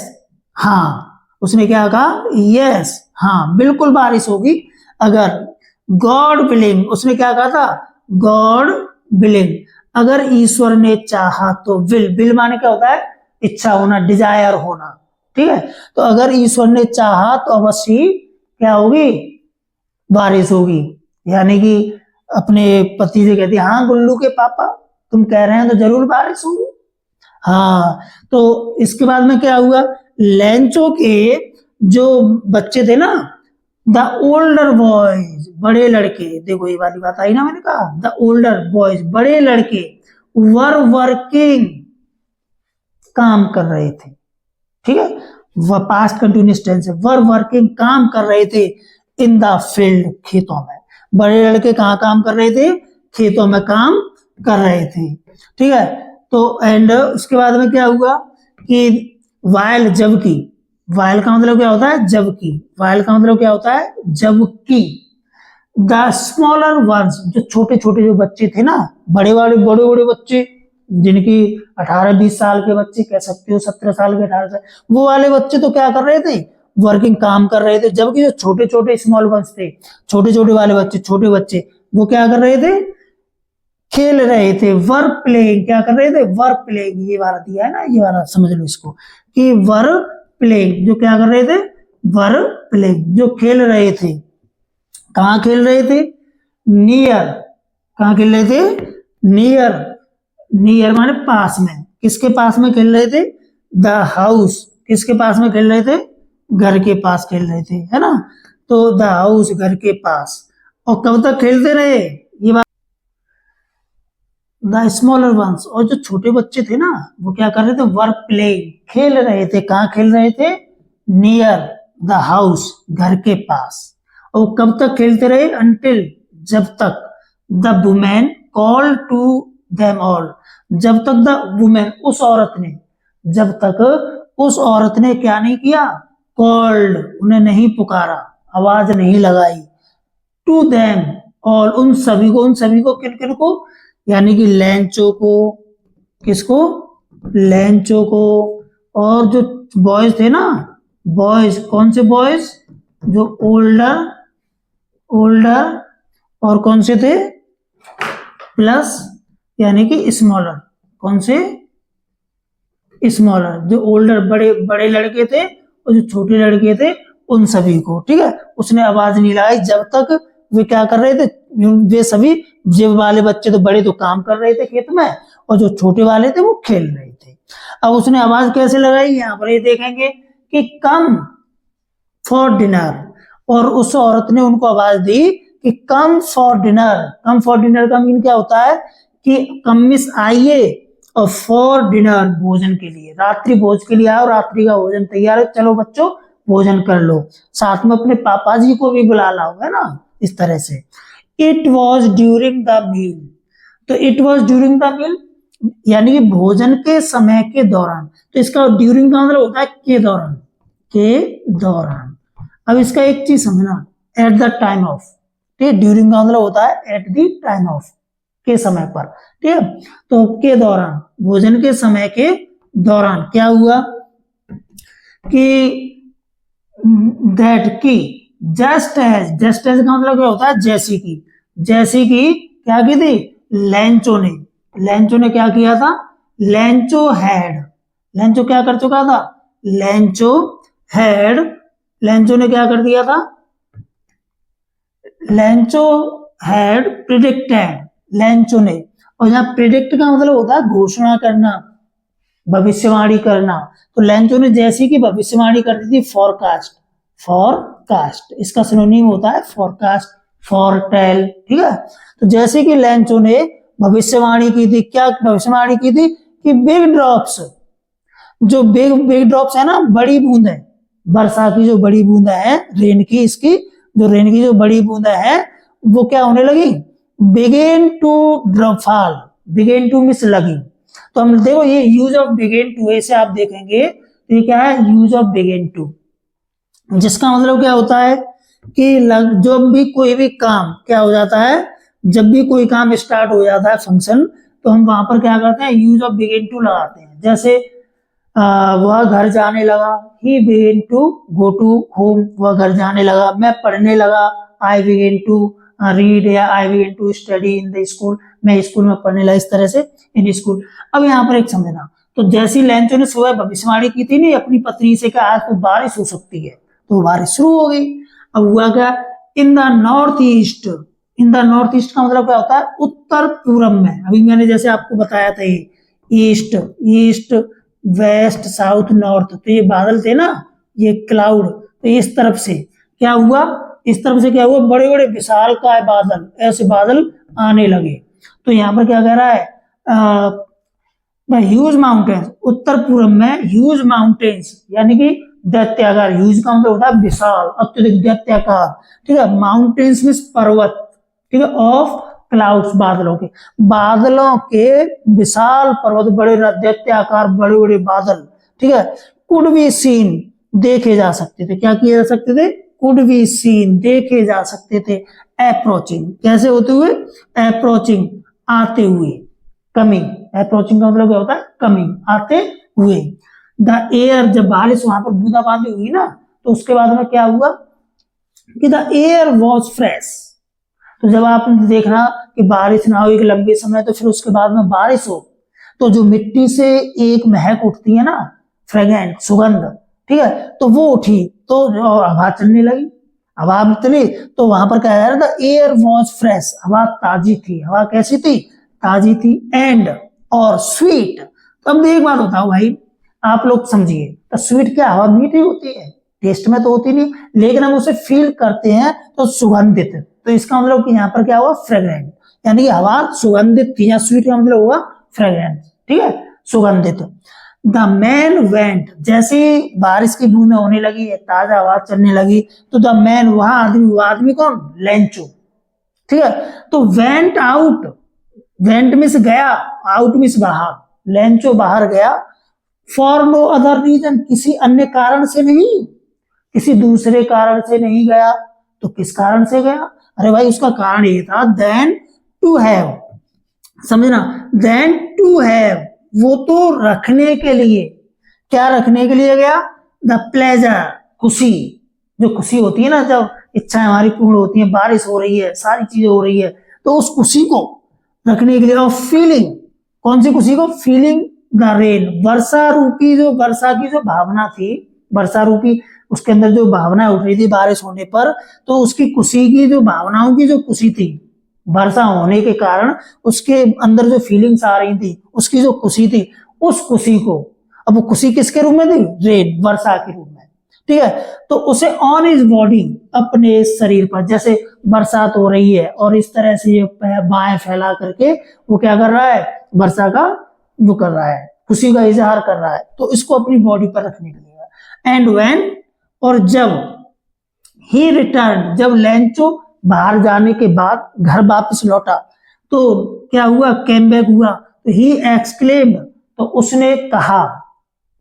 [SPEAKER 1] हाँ, उसने क्या कहा, यस, हाँ, बिल्कुल बारिश होगी अगर, गॉड विलिंग, उसने क्या कहा था, गॉड विलिंग, अगर ईश्वर ने चाहा तो। विल माने क्या होता है, इच्छा होना, डिजायर होना, ठीक है। तो अगर ईश्वर ने चाहा तो अवश्य ही क्या होगी, बारिश होगी। यानी कि अपने पति से कहती, हाँ गुल्लू के पापा, तुम कह रहे हैं तो जरूर बारिश होगी। हाँ, तो इसके बाद में क्या हुआ, लेंचो के जो बच्चे थे ना, द ओल्डर बॉयज, बड़े लड़के, देखो ये वाली बात आई ना, मैंने कहा द ओल्डर बॉयज, बड़े लड़के, वर वर्किंग, काम कर रहे थे, ठीक है, वह पास्ट कंटिन्यूअस टेंस है, वर वर्किंग, काम कर रहे थे, इन द फील्ड, खेतों में। बड़े लड़के कहाँ काम कर रहे थे? खेतों में काम कर रहे थे, ठीक है। तो एंड उसके बाद में क्या हुआ कि वाइल, जबकि, वाइल का मतलब क्या होता है? जबकि। वाइल का मतलब क्या होता है? जबकि। द स्मॉलर वंस, जो छोटे छोटे जो बच्चे थे ना, बड़े वाले बड़े बड़े बच्चे जिनकी 18-20 साल के बच्चे कह सकते हो, 17 साल के, 18 साल, वो वाले बच्चे तो क्या कर रहे थे? वर्किंग, काम कर रहे थे। जबकि जो छोटे छोटे स्मॉल वंस थे, छोटे छोटे वाले बच्चे, छोटे बच्चे, वो क्या कर रहे थे? खेल रहे थे। वर्क प्लेइंग, क्या कर रहे थे? Work playing. ये वाला दिया है ना, ये वाला समझ लो इसको कि वर्क प्लेइंग, जो क्या कर रहे थे? वर्क प्लेइंग, जो खेल रहे थे। कहाँ खेल रहे थे? नियर। कहाँ खेल रहे थे? नियर। नियर माने पास में। किसके पास में खेल रहे थे? The house. किसके पास में खेल रहे थे? घर के पास खेल रहे थे, है ना। तो द हाउस, घर के पास। और कब तक खेलते रहे? ये बात, द स्मॉलर वंस, और जो छोटे बच्चे थे ना, वो क्या कर रहे थे? वर्क प्लेइंग, खेल रहे थे। कहाँ खेल रहे थे? नियर द हाउस, घर के पास। और कब तक खेलते रहे? अंटिल, जब तक, the women call to them all, जब तक द वुमेन, उस औरत ने, जब तक उस औरत ने क्या नहीं किया? कॉल्ड, उन्हें नहीं पुकारा, आवाज नहीं लगाई। टू देम ऑल, उन सभी को। उन सभी को किन किन को? यानी कि लैंचो को। किसको? लैंचो को। और जो बॉयज थे ना, बॉयज, कौन से बॉयज? जो ओल्डर, ओल्डर, और कौन से थे? प्लस, यानी कि स्मॉलर। कौन से? स्मॉलर, जो ओल्डर, बड़े बड़े लड़के थे, और जो छोटे लड़के थे, उन सभी को, ठीक है। उसने आवाज नहीं लगाई जब तक वे क्या कर रहे थे? वे सभी, जो वाले बच्चे तो बड़े तो काम कर रहे थे खेत में, और जो छोटे वाले थे वो खेल रहे थे। अब उसने आवाज कैसे लगाई? यहाँ पर ये देखेंगे कि कम फॉर डिनर, और उस औरत ने उनको आवाज दी कि come for dinner. Come for dinner का मीन क्या होता है? कि कम मिस आइए, और फॉर डिनर, भोजन के लिए, रात्रि भोज के लिए आओ, रात्रि का भोजन तैयार है, चलो बच्चों भोजन कर लो। साथ में अपने पापा जी को भी बुला लाओ, है ना, इस तरह से। It was during the meal, तो it was during the meal यानी कि भोजन के समय के दौरान। तो इसका ड्यूरिंग का मतलब होता है के दौरान, के दौरान। अब इसका एक चीज समझना, एट द टाइम ऑफ, ठीक है। ड्यूरिंग का मतलब होता है एट द टाइम ऑफ, के समय पर, ठीक है। तो के दौरान, भोजन के समय के दौरान क्या हुआ कि दैट की, जस्ट एज, जस्ट एज का मतलब क्या होता है? जैसी की। जैसी की क्या की थी? लैंचो ने, लैंचो ने क्या किया था? लैंचो हैड, लैंचो क्या कर चुका था? लैंचो हैड, लैंचो ने क्या कर दिया था? लैंचो हैड प्रिडिक्टेड, लैंचो ने। और यहाँ प्रिडिक्ट का मतलब होता है घोषणा करना, भविष्यवाणी करना। तो लैंचो ने जैसी की भविष्यवाणी कर दी थी, फॉरकास्ट, फॉरकास्ट इसका सिनोनिम होता है फॉरकास्ट, फॉरटेल, ठीक है। तो जैसे कि लैंचो ने भविष्यवाणी की थी, क्या भविष्यवाणी की थी? कि बिग ड्रॉप्स, जो बिग बिग ड्रॉप्स है ना, बड़ी बूंद है, वर्षा की जो बड़ी बूंद है, रेन की, इसकी जो रेन की जो बड़ी बूंद है, वो क्या होने लगी? Begin to drop fall, begin to miss लगी। तो हम देखो ये यूज ऑफ बिगेन टू, ऐसे आप देखेंगे तो ये क्या है? यूज ऑफ बिगेन टू, जिसका मतलब क्या होता है कि जब भी कोई भी काम क्या हो जाता है, जब भी कोई काम स्टार्ट हो जाता है, फंक्शन, तो हम वहां पर क्या करते हैं? यूज ऑफ बिगिन टू लगाते हैं। जैसे वह घर जाने लगा, he begin to go to home, वह घर जाने लगा। मैं पढ़ने लगा, आई बिगिन टू रीड, या I begin to study in the school, मैं स्कूल में पढ़ने लगा, इस तरह से इन स्कूल। अब यहाँ पर एक समझना, तो जैसी लैंचो ने सुबह भविष्यवाणी की थी नहीं अपनी पत्नी से कि आज तो बारिश हो सकती है, तो बारिश शुरू हो गई। अब हुआ क्या? In the north east, in the north east का मतलब क्या होता है? उत्तर पूर्व में। अभी मैंने जैसे आपको बताया था, ये east, east, west, south, north, तो ये बादल थे ना, ये क्लाउड, तो इस तरफ से क्या हुआ? इस तरफ से क्या हुआ? बड़े बड़े विशालकाय बादल, ऐसे बादल आने लगे। तो यहाँ पर क्या कह रहा है? ह्यूज माउंटेन्स, उत्तर पूर्व में ह्यूज माउंटेन्स, यानी कि दैत्याकार, ह्यूज का मतलब होता है विशाल, अत्यधिक, दैत्याकार, ठीक है। माउंटेन्स मींस पर्वत, ठीक है। ऑफ क्लाउड्स, बादलों के विशाल पर्वत, बड़े दैत्याकार बड़े बड़े बादल, ठीक है। कुड बी सीन, देखे जा सकते थे, क्या किए जा सकते थे, कुड बी सीन, देखे जा सकते थे। अप्रोचिंग, कैसे होते हुए, अप्रोचिंग, आते हुए, कमिंग, अप्रोचिंग का मतलब क्या होता है, कमिंग, आते हुए। द एयर, जब बारिश वहां पर बूंदाबांदी हुई ना, तो उसके बाद में क्या हुआ कि द एयर वॉज फ्रेश। तो जब आपने देखना कि बारिश ना हो एक लंबे समय, तो फिर उसके बाद में बारिश हो, तो जो मिट्टी से एक महक उठती है ना, फ्रेगनेंट, सुगंध, ठीक है, तो वो उठी, तो हवा चलने लगी, हवा चली, तो वहां पर क्या है, द एयर वॉज फ्रेश, हवा ताजी थी, हवा कैसी थी, ताजी थी। एंड, और स्वीट। तो अब एक बात बताओ भाई, आप लोग समझिए, तो स्वीट क्या, हवा मीठी होती है, टेस्ट में तो होती नहीं, लेकिन हम उसे फील करते हैं तो सुगंधित। तो इसका मतलब कि यहाँ पर क्या हुआ, फ्रेग्रेंट, यानी कि हवा सुगंधित थी, या स्वीट का मतलब हुआ फ्रेग्रेंट, ठीक है, सुगंधित। द मैन वेंट, जैसे बारिश की बूंदें होने लगी, ताजा हवा चलने लगी, तो द मैन, वहां आदमी, वो आदमी कौन, लेंचो, ठीक है। तो वेंट आउट, वेंट मीन्स गया, आउट मीन्स बाहर, लेंचो बाहर गया, फॉर नो अदर रीजन, किसी अन्य कारण से नहीं, किसी दूसरे कारण से नहीं गया। तो किस कारण से गया, अरे भाई उसका कारण ये था, देन टू हैव, समझना, देन टू हैव, वो तो रखने के लिए, क्या रखने के लिए गया, द प्लेजर, खुशी, जो खुशी होती है ना, जब इच्छाएं हमारी पूर्ण होती है, बारिश हो रही है, सारी चीजें हो रही है, तो उस खुशी को रखने के लिए, और फीलिंग, कौन सी खुशी को, फीलिंग द रेन, वर्षा रूपी, जो वर्षा की जो भावना थी, वर्षा रूपी उसके अंदर जो भावना उठ रही थी बारिश होने पर, तो उसकी खुशी की जो भावनाओं की जो खुशी थी, वर्षा होने के कारण उसके अंदर जो फीलिंग्स आ रही थी, उसकी जो खुशी थी, उस खुशी को, अब वो खुशी किसके रूप में थी, रेन, वर्षा के रूप में, ठीक है। तो उसे ऑन हिज बॉडी, अपने शरीर पर, जैसे बरसात हो रही है और इस तरह से ये बाहें फैला करके वो क्या कर रहा है, वर्षा का वो कर रहा है, खुशी का इजहार कर रहा है, तो इसको अपनी बॉडी पर रखने के लिए। एंड व्हेन, और जब, ही रिटर्न, जब लेंचो बाहर जाने के बाद घर वापस लौटा, तो क्या हुआ, कैम बैक हुआ, तो ही एक्सक्लेम, तो उसने कहा,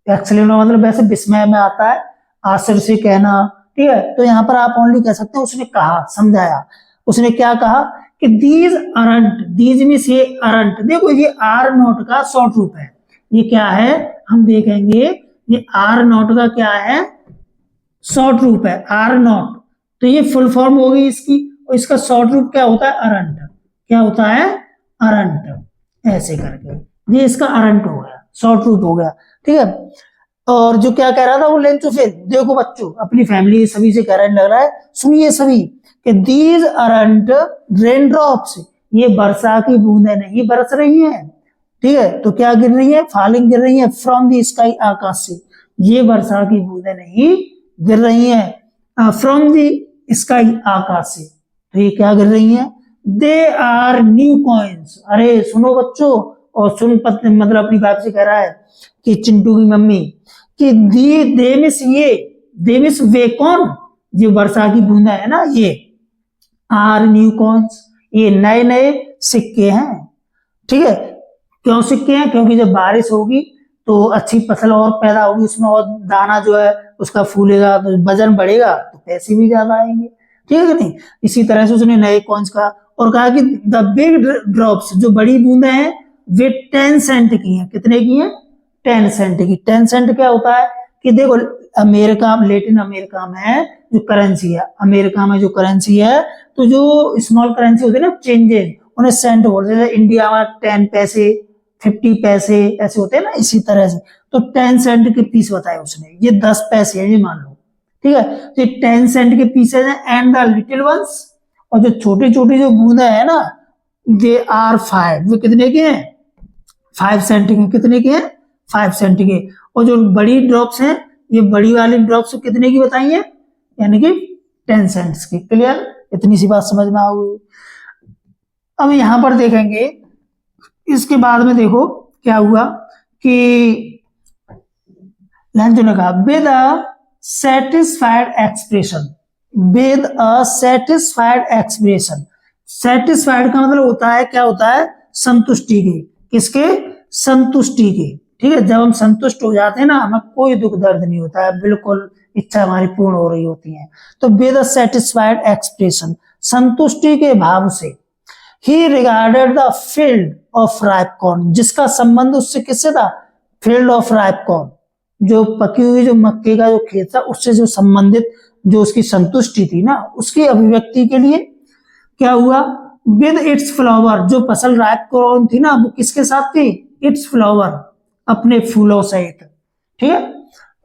[SPEAKER 1] एक्सक्लेम मतलब वैसे विस्मय में आता है, आश्चर्य से कहना, ठीक है। तो यहाँ पर आप ओनली कह सकते हैं उसने कहा, समझाया, उसने क्या कहा कि दीज अरंट, दीज मीन्स ये अरंट, देखो ये आर नोट का शॉर्ट रूप है, ये क्या है हम देखेंगे, ये आर नोट का क्या है, शॉर्ट रूप है, आर नॉट, तो ये फुल फॉर्म होगी इसकी, और इसका शॉर्ट रूप क्या होता है, अरंट, क्या होता है, अरंट, ऐसे करके ये इसका अरंट हो गया, शॉर्ट रूप हो गया, ठीक है। और जो क्या कह रहा था वो लेंचो, फिर देखो बच्चों, अपनी फैमिली सभी से कहने लग रहा है, सुनिए सभी, कि दीज अरंट रेन ड्रॉप्स, ये वर्षा की बूंदें नहीं बरस रही हैं, ठीक है, तो क्या गिर रही है, फॉलिंग गिर रही है, फ्रॉम द स्काई, आकाश से, ये वर्षा की बूंदें नहीं गिर रही हैं, फ्रॉम द स्काई, आकाश से, तो ये क्या गिर रही हैं, दे आर न्यू कॉइन्स, अरे सुनो बच्चों, और सुन मतलब अपनी बात से कह रहा है कि चिंटू की मम्मी, कि दे मिस, ये दे मिस वे, कौन, ये वर्षा की बूंदा है ना, ये आर न्यू कॉइन्स, ये नए नए सिक्के हैं, ठीक है। क्यों सिक्के हैं, क्योंकि जब बारिश होगी तो अच्छी फसल और पैदा होगी उसमें, और दाना जो है उसका फूलेगा, तो वजन बढ़ेगा, तो पैसे भी ज्यादा आएंगे, ठीक है कि नहीं। इसी तरह से उसने नए कॉइन्स का, और कहा कि द बिग ड्रॉप्स, जो बड़ी बूंदें हैं, वे 10 सेंट की हैं, कितने की हैं, 10 सेंट की। 10 सेंट क्या होता है कि देखो, अमेरिका, लेटिन अमेरिका में जो करेंसी है, अमेरिका में जो करेंसी है, तो जो स्मॉल करेंसी होती है ना, चेंजेस, उन्हें सेंट बोलते हैं। इंडिया में 10 पैसे, 50 पैसे ऐसे होते हैं ना, इसी तरह से। तो 10 सेंट के पीस बताए उसने, ये 10 पैसे है, ये मान लो, ठीक है। तो 10 सेंट के पीसेज हैं, एंड द लिटिल वंस, और जो छोटी छोटी जो बूंदे हैं ना, दे आर 5, वो कितने के हैं, 5 सेंट के, कितने के हैं, 5 सेंट के। और जो बड़ी ड्रॉप्स हैं, ये बड़ी वाली ड्रॉप्स कितने की बताई है, यानी कि 10 सेंट्स की। क्लियर, इतनी सी बात समझ में आ गई। अब यहां पर देखेंगे, इसके बाद में देखो क्या हुआ कि लेंचो ने कहा, with satisfied expression, with a satisfied expression. Satisfied का मतलब होता है, क्या होता है, संतुष्टि के, किसके, संतुष्टि के, ठीक है। जब हम संतुष्ट हो जाते हैं ना, हमें कोई दुख दर्द नहीं होता है, बिल्कुल इच्छा हमारी पूर्ण हो रही होती है। तो विद अ सेटिस्फाइड एक्सप्रेशन, संतुष्टि के भाव से। ही regarded the field of ripe corn, जिसका संबंध उससे किससे था, फील्ड ऑफ राइप कॉर्न, जो पकी हुई जो मक्के का जो खेत था उससे जो संबंधित जो उसकी संतुष्टि थी ना, उसकी अभिव्यक्ति के लिए क्या हुआ, विद इट्स फ्लावर, जो फसल राइप कॉर्न थी ना वो किसके साथ थी, इट्स फ्लावर, अपने फूलों सहित, ठीक है।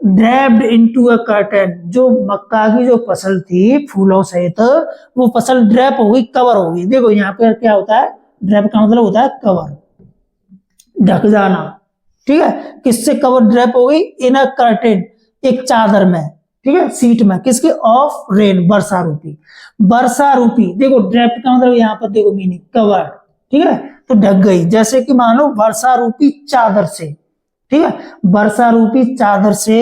[SPEAKER 1] ड्रैप्ड इनटू अ कर्टेन, जो मक्का की जो फसल थी फूलों सहित, वो फसल ड्रैप हो गई, कवर हो गई। देखो यहाँ पे क्या होता है, ड्रैप का मतलब होता है कवर, ढक जाना, ठीक है। किससे कवर ड्रैप हो गई, इन अ कर्टेन, एक चादर में, ठीक है, सीट में, किसके, ऑफ रेन, वर्षा रूपी, वर्षा रूपी। देखो ड्रैप का मतलब यहाँ पर देखो मीनिंग कवर, ठीक है, तो ढक गई, जैसे कि मानो वर्षा रूपी चादर से, ठीक है, वर्षा रूपी चादर से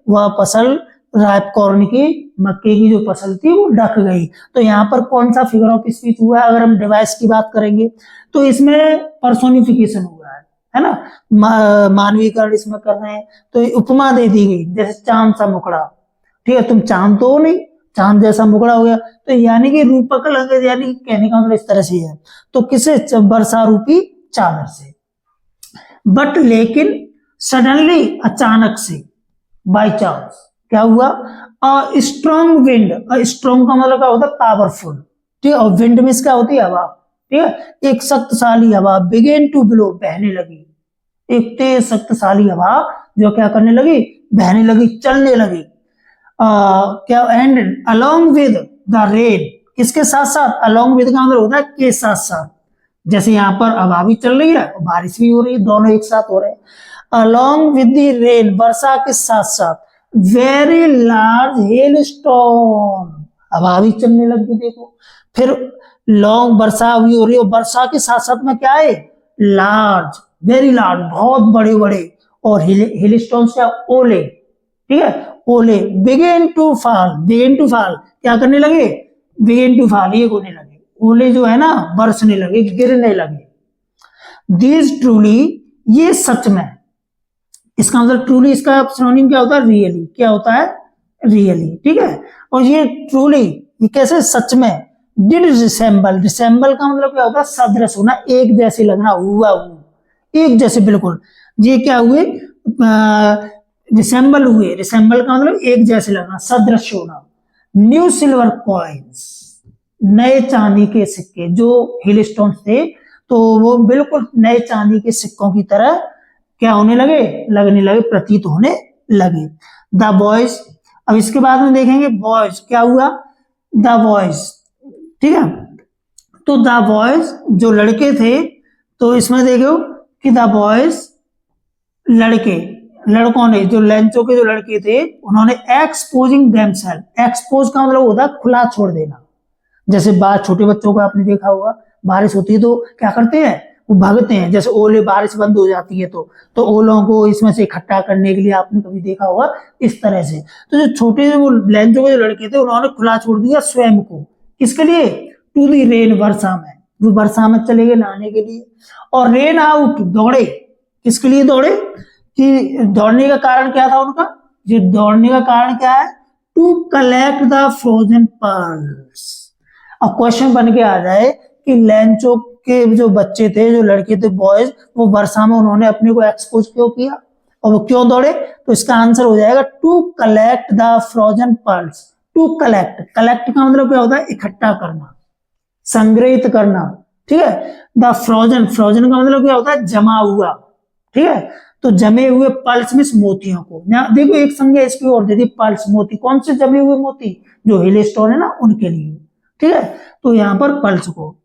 [SPEAKER 1] वह फसल राइप कॉर्न की, मक्के की जो फसल थी वो ढक गई। तो यहाँ पर कौन सा फिगर ऑफ स्पीच हुआ है, अगर हम डिवाइस की बात करेंगे तो इसमें पर्सोनिफिकेशन हुआ है ना, मानवीकरण इसमें कर रहे हैं। तो उपमा दे दी गई, जैसे चांद सा मुखड़ा, ठीक है, तुम चांद तो हो नहीं, चांद जैसा मुखड़ा हो गया, तो यानी कि रूपक अलग, यानी कहने का मतलब इस तरह से है। तो किसे, वर्षा रूपी चादर से। बट लेकिन सडनली, अचानक से, बाय चांस, क्या हुआ, अ स्ट्रॉन्ग विंड, स्ट्रॉन्ग का मतलब क्या होता है, पावरफुल, ठीक है, और विंड में क्या होती है, हवा, ठीक है, एक शक्तिशाली हवा, बिगेन टू ब्लो, बहने लगी, एक तेज शक्तिशाली हवा जो क्या करने लगी, बहने लगी, चलने लगी। क्या, and along with the rain, किसके साथ साथ, अलोंग विद का मतलब होता है के साथ साथ, जैसे यहाँ पर हवा भी चल रही है और बारिश भी हो रही है, दोनों एक साथ हो रहे हैं। अलोंग विद द रेन, वर्षा के साथ साथ, वेरी लार्ज हेल स्टोन, हवा भी चलने लगी, देखो। फिर लॉन्ग, वर्षा भी हो रही है, वर्षा के साथ साथ में क्या है, लार्ज, वेरी लार्ज, बहुत बड़े बड़े, और हिल स्टोन से ओले, ठीक है, ओले, begin to fall, begin to fall, क्या करने लगे, बिगेन टू फॉल, ये होने लगे, ओले जो है ना बरसने लगे, गिरने लगे। दिस ट्रूली, ये सच में, इसका मतलब ट्रूली, इसका सिनोनिम क्या होता है, रियली, क्या होता है, रियली, ठीक है। और ये ट्रूली, ये कैसे, सच में, डिड रिसेंबल, रिसेंबल का मतलब क्या होता है, सदृश होना, एक जैसे लगना, हुआ एक जैसे, बिल्कुल, ये क्या हुए, रिसेंबल हुए, रिसेंबल का मतलब एक जैसे लगना, सदृश होना। न्यू सिल्वर कॉइन्स, नए चांदी के सिक्के, जो हिल स्टोन्स थे तो वो बिल्कुल नए चांदी के सिक्कों की तरह क्या होने लगे, लगने लगे, प्रतीत होने लगे। द बॉयज, अब इसके बाद में देखेंगे बॉयज, क्या हुआ, द बॉयज, ठीक है, तो द बॉयज जो लड़के थे, तो इसमें देखो कि द बॉयज, लड़के, लड़कों ने, जो लेंचो के जो लड़के थे, उन्होंने एक्सपोजिंग देमसेल्फ, एक्सपोज का मतलब होता है खुला छोड़ देना, जैसे बाहर छोटे बच्चों को आपने देखा होगा, बारिश होती है तो क्या करते हैं, वो भागते हैं, जैसे ओले, बारिश बंद हो जाती है तो ओलों को इसमें से इकट्ठा करने के लिए आपने कभी देखा होगा इस तरह से। तो जो छोटे वो लेंचो के जो लड़के थे, उन्होंने खुला छोड़ दिया स्वयं को, किसके लिए, टू दी रेन, वर्षा में, वो वर्षा में चले गए नहाने के लिए। और रेन आउट, दौड़े, किसके लिए दौड़े, कि दौड़ने का कारण क्या था उनका, ये दौड़ने का कारण क्या है, to collect the frozen pearls. अब क्वेश्चन बन के आ जाए कि लेंचो के जो बच्चे थे, जो लड़के थे, बॉयज, वो वर्षा में उन्होंने अपने को एक्सपोज क्यों किया और वो क्यों दौड़े, तो इसका आंसर हो जाएगा to collect the frozen pearls. To collect, collect का मतलब क्या होता है, इकट्ठा करना, संग्रहित करना, ठीक है। द फ्रोजन, फ्रोजन का मतलब क्या होता है, जमा हुआ, ठीक है, तो जमे हुए पल्स में मोतियों को, देखो एक संज्ञा इसकी और दे दी, पल्स, मोती, कौन से जमे हुए मोती, जो हिल स्टोन है ना उनके लिए, ठीक है, तो यहां पर पल्स को।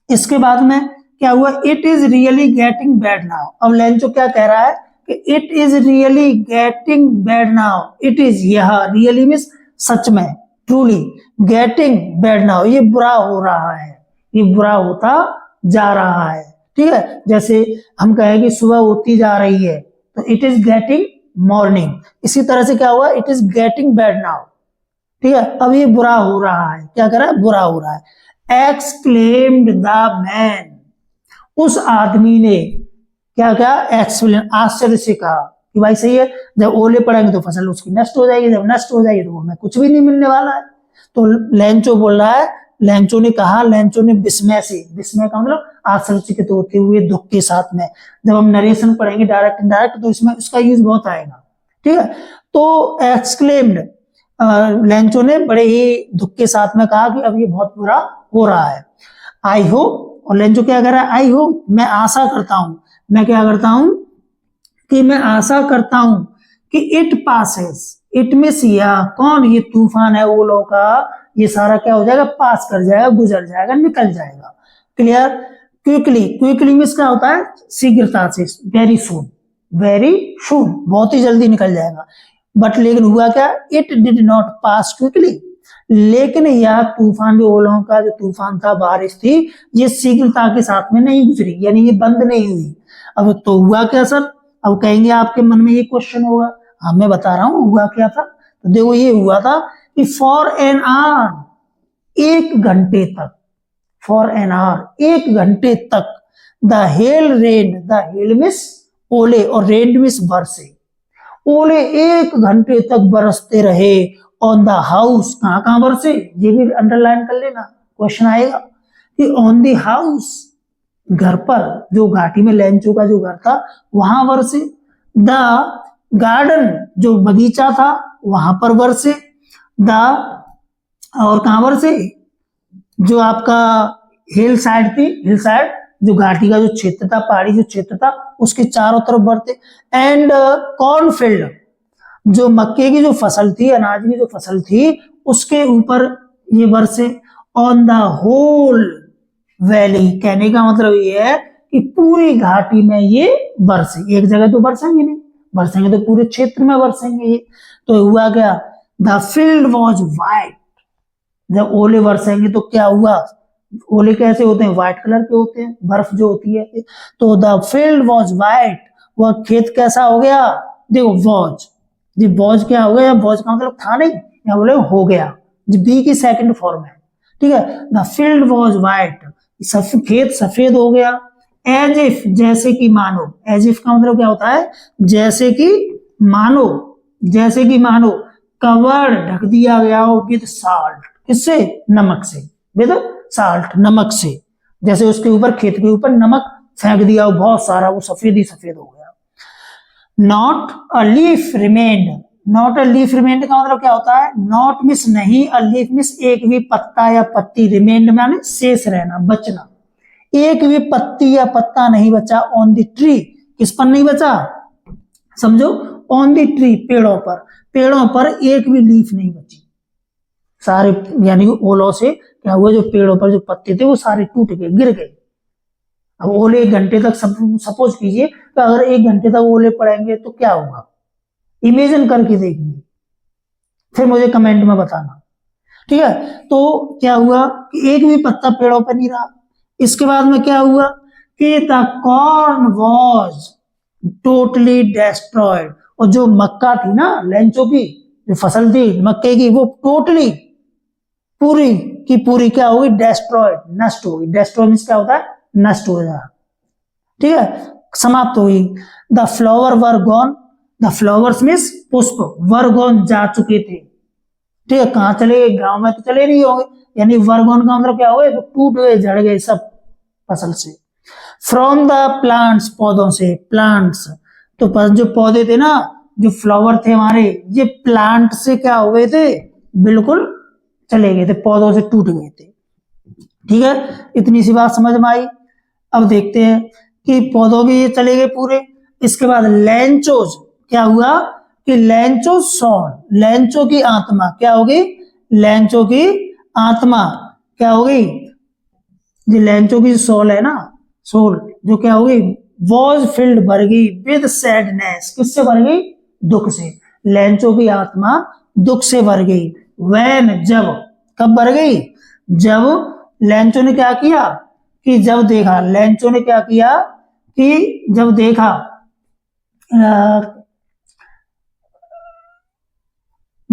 [SPEAKER 1] इसके बाद में क्या हुआ, it is really getting bad now. अब लेंचो क्या कह रहा है कि it is really getting bad now, it is, यह, रियली मीन्स सच में, ट्रूली, गेटिंग बैड नाउ, ये बुरा हो रहा है, ये बुरा होता जा रहा है, ठीक है। जैसे हम कहें कि सुबह होती जा रही है, तो इट इज गेटिंग मॉर्निंग। इसी तरह से क्या हुआ, it is getting bad now, ठीक है, अब ये बुरा हो रहा है, क्या कर रहा है, बुरा हो रहा है। एक्सक्लेम्ड द मैन, उस आदमी ने क्या क्या, एक्सप्लेन, आश्चर्य से कहा कि भाई सही है, जब ओले पड़ेंगे तो फसल उसकी नष्ट हो जाएगी, जब नष्ट हो जाएगी तो हमें कुछ भी नहीं मिलने वाला है। तो लेंचो बोल रहा है, लेंचो ने कहा, लेंचो ने विस्मय से, विस्मय का मतलब आश्चर्यचकित होते हुए, दुख के साथ में, जब हम नरेशन पढ़ेंगे डायरेक्ट इनडायरेक्ट तो इसमें इसका यूज बहुत आएगा, ठीक है। तो एक्सक्लेम्ड, लेंचो ने बड़े ही दुख के साथ में कहा कि अब ये बहुत बुरा हो रहा है। आई होप, और लेंचो क्या कर रहा है, आई होप, मैं आशा करता हूं, मैं क्या करता हूं कि मैं आशा करता हूं कि इट पासेस, इट में सिया कौन, ये तूफान है ओलों का, ये सारा क्या हो जाएगा, पास कर जाएगा, गुजर जाएगा, निकल जाएगा। क्लियर। क्विकली, क्विकली मींस क्या होता है, शीघ्रता से, वेरी सून, वेरी सून, बहुत ही जल्दी निकल जाएगा। बट लेकिन हुआ क्या, it did not pass quickly, लेकिन यह तूफान, जो ओलों का जो तूफान था, बारिश थी, ये शीघ्रता के साथ में नहीं गुजरी, यानी ये बंद नहीं हुई। अब तो हुआ क्या सर, अब कहेंगे आपके मन में ये क्वेश्चन होगा, हाँ मैं बता रहा हूं हुआ क्या था। तो देखो ये हुआ था कि फॉर एन आवर, एक घंटे तक, फॉर एन आवर, एक घंटे तक, the hell rain, the hell miss ओले, और रेन मिस बरसे, ओले एक घंटे तक बरसते रहे ऑन द हाउस, कहां कहां बरसे, ये भी अंडरलाइन कर लेना, क्वेश्चन आएगा कि ऑन द हाउस, घर पर, जो घाटी में लेंचो का जो घर था वहां बरसे। द गार्डन, जो बगीचा था वहां पर बरसे। द, और कहां बरसे, जो आपका हिल साइड थी, हिल साइड जो घाटी का जो क्षेत्र था, पहाड़ी जो क्षेत्र था, उसके चारों तरफ बरसे। एंड कॉर्नफील्ड, जो मक्के की जो फसल थी, अनाज की जो फसल थी, उसके ऊपर ये बरसे। ऑन द होल वैली, कहने का मतलब ये है कि पूरी घाटी में ये बरसे, एक जगह तो बरसेंगे नहीं, बरसेंगे तो पूरे क्षेत्र में बरसेंगे ये। तो हुआ क्या, द फील्ड वॉज वाइट, जब ओले बरसेंगे तो क्या हुआ, ओले कैसे होते हैं, व्हाइट कलर के होते हैं, बर्फ जो होती है। तो द फील्ड वॉज वाइट, वह खेत कैसा हो गया, देखो वॉज, जी वॉज क्या हो गया, वॉज का मतलब था नहीं, या बोले हो गया, जी बी की सेकंड फॉर्म है, ठीक है। द फील्ड वॉज वाइट, खेत सफेद हो गया। एज इफ, जैसे कि मानो, एज इफ का मतलब क्या होता है, जैसे कि मानो, जैसे कि मानो, कवर, ढक दिया गया हो, विद साल्ट, किससे, नमक से, विद साल्ट, नमक से, जैसे उसके ऊपर, खेत के ऊपर नमक फेंक दिया हो बहुत सारा, वो सफेद ही सफेद हो गया। Not a leaf remained, not a leaf remained का मतलब क्या होता है, नॉट मिस नहीं, अ लीफ मिस एक भी पत्ता या पत्ती, रिमेन्ड माने शेष रहना, बचना, एक भी पत्ती या पत्ता नहीं बचा ऑन द ट्री, किस पर नहीं बचा, समझो, ऑन द ट्री, पेड़ों पर, पेड़ों पर एक भी लीफ नहीं बची, सारे, यानी ओलों से क्या हुआ, जो पेड़ों पर जो पत्ते थे वो सारे टूट गए, गिर गए। अब ओले एक घंटे तक, सपोज कीजिए कि अगर एक घंटे तक ओले पड़ेंगे तो क्या होगा, इमेजिन करके देखिए, फिर मुझे कमेंट में बताना, ठीक है। तो क्या हुआ कि एक भी पत्ता पेड़ों पर नहीं रहा। इसके बाद में क्या हुआ कि the corn was totally destroyed, और जो मक्का थी ना, लेंचो की जो फसल थी मक्के की, वो टोटली, पूरी की पूरी क्या होगी, डेस्ट्रॉयड, नष्ट होगी। डेस्ट्रॉय मींस क्या होता है, नष्ट हो जाना, ठीक है, समाप्त हुई। The flower were gone, the flowers means पुष्प, वर गॉन जा चुके थे, ठीक है, कहां चले गए, गांव में तो चले नहीं होंगे, यानी वर गॉन का मतलब क्या हो गए, टूट गए, झड़ गए सब फसल से। फ्रॉम द प्लांट्स, पौधों से, प्लांट्स, तो जो पौधे थे ना, जो फ्लावर थे हमारे, ये प्लांट से क्या हो गए थे, बिल्कुल चले गए थे, पौधों से टूट गए थे, ठीक है। इतनी सी बात समझ में आई। अब देखते हैं कि पौधों के ये चले गए पूरे। इसके बाद लेंचोज, क्या हुआ कि लेंचो सॉल, लेंचो की आत्मा क्या होगी, लेंचो की आत्मा क्या होगी, जो लेंचो की सोल है ना, सोल जो क्या होगी, वॉज फिल्ड, भर गई, विद सैडनेस, किससे भर गई, दुख से, लेंचो की आत्मा दुख से भर गई। वैन, जब, कब भर गई, जब लेंचो ने क्या किया कि जब देखा, लेंचो ने क्या किया कि जब देखा,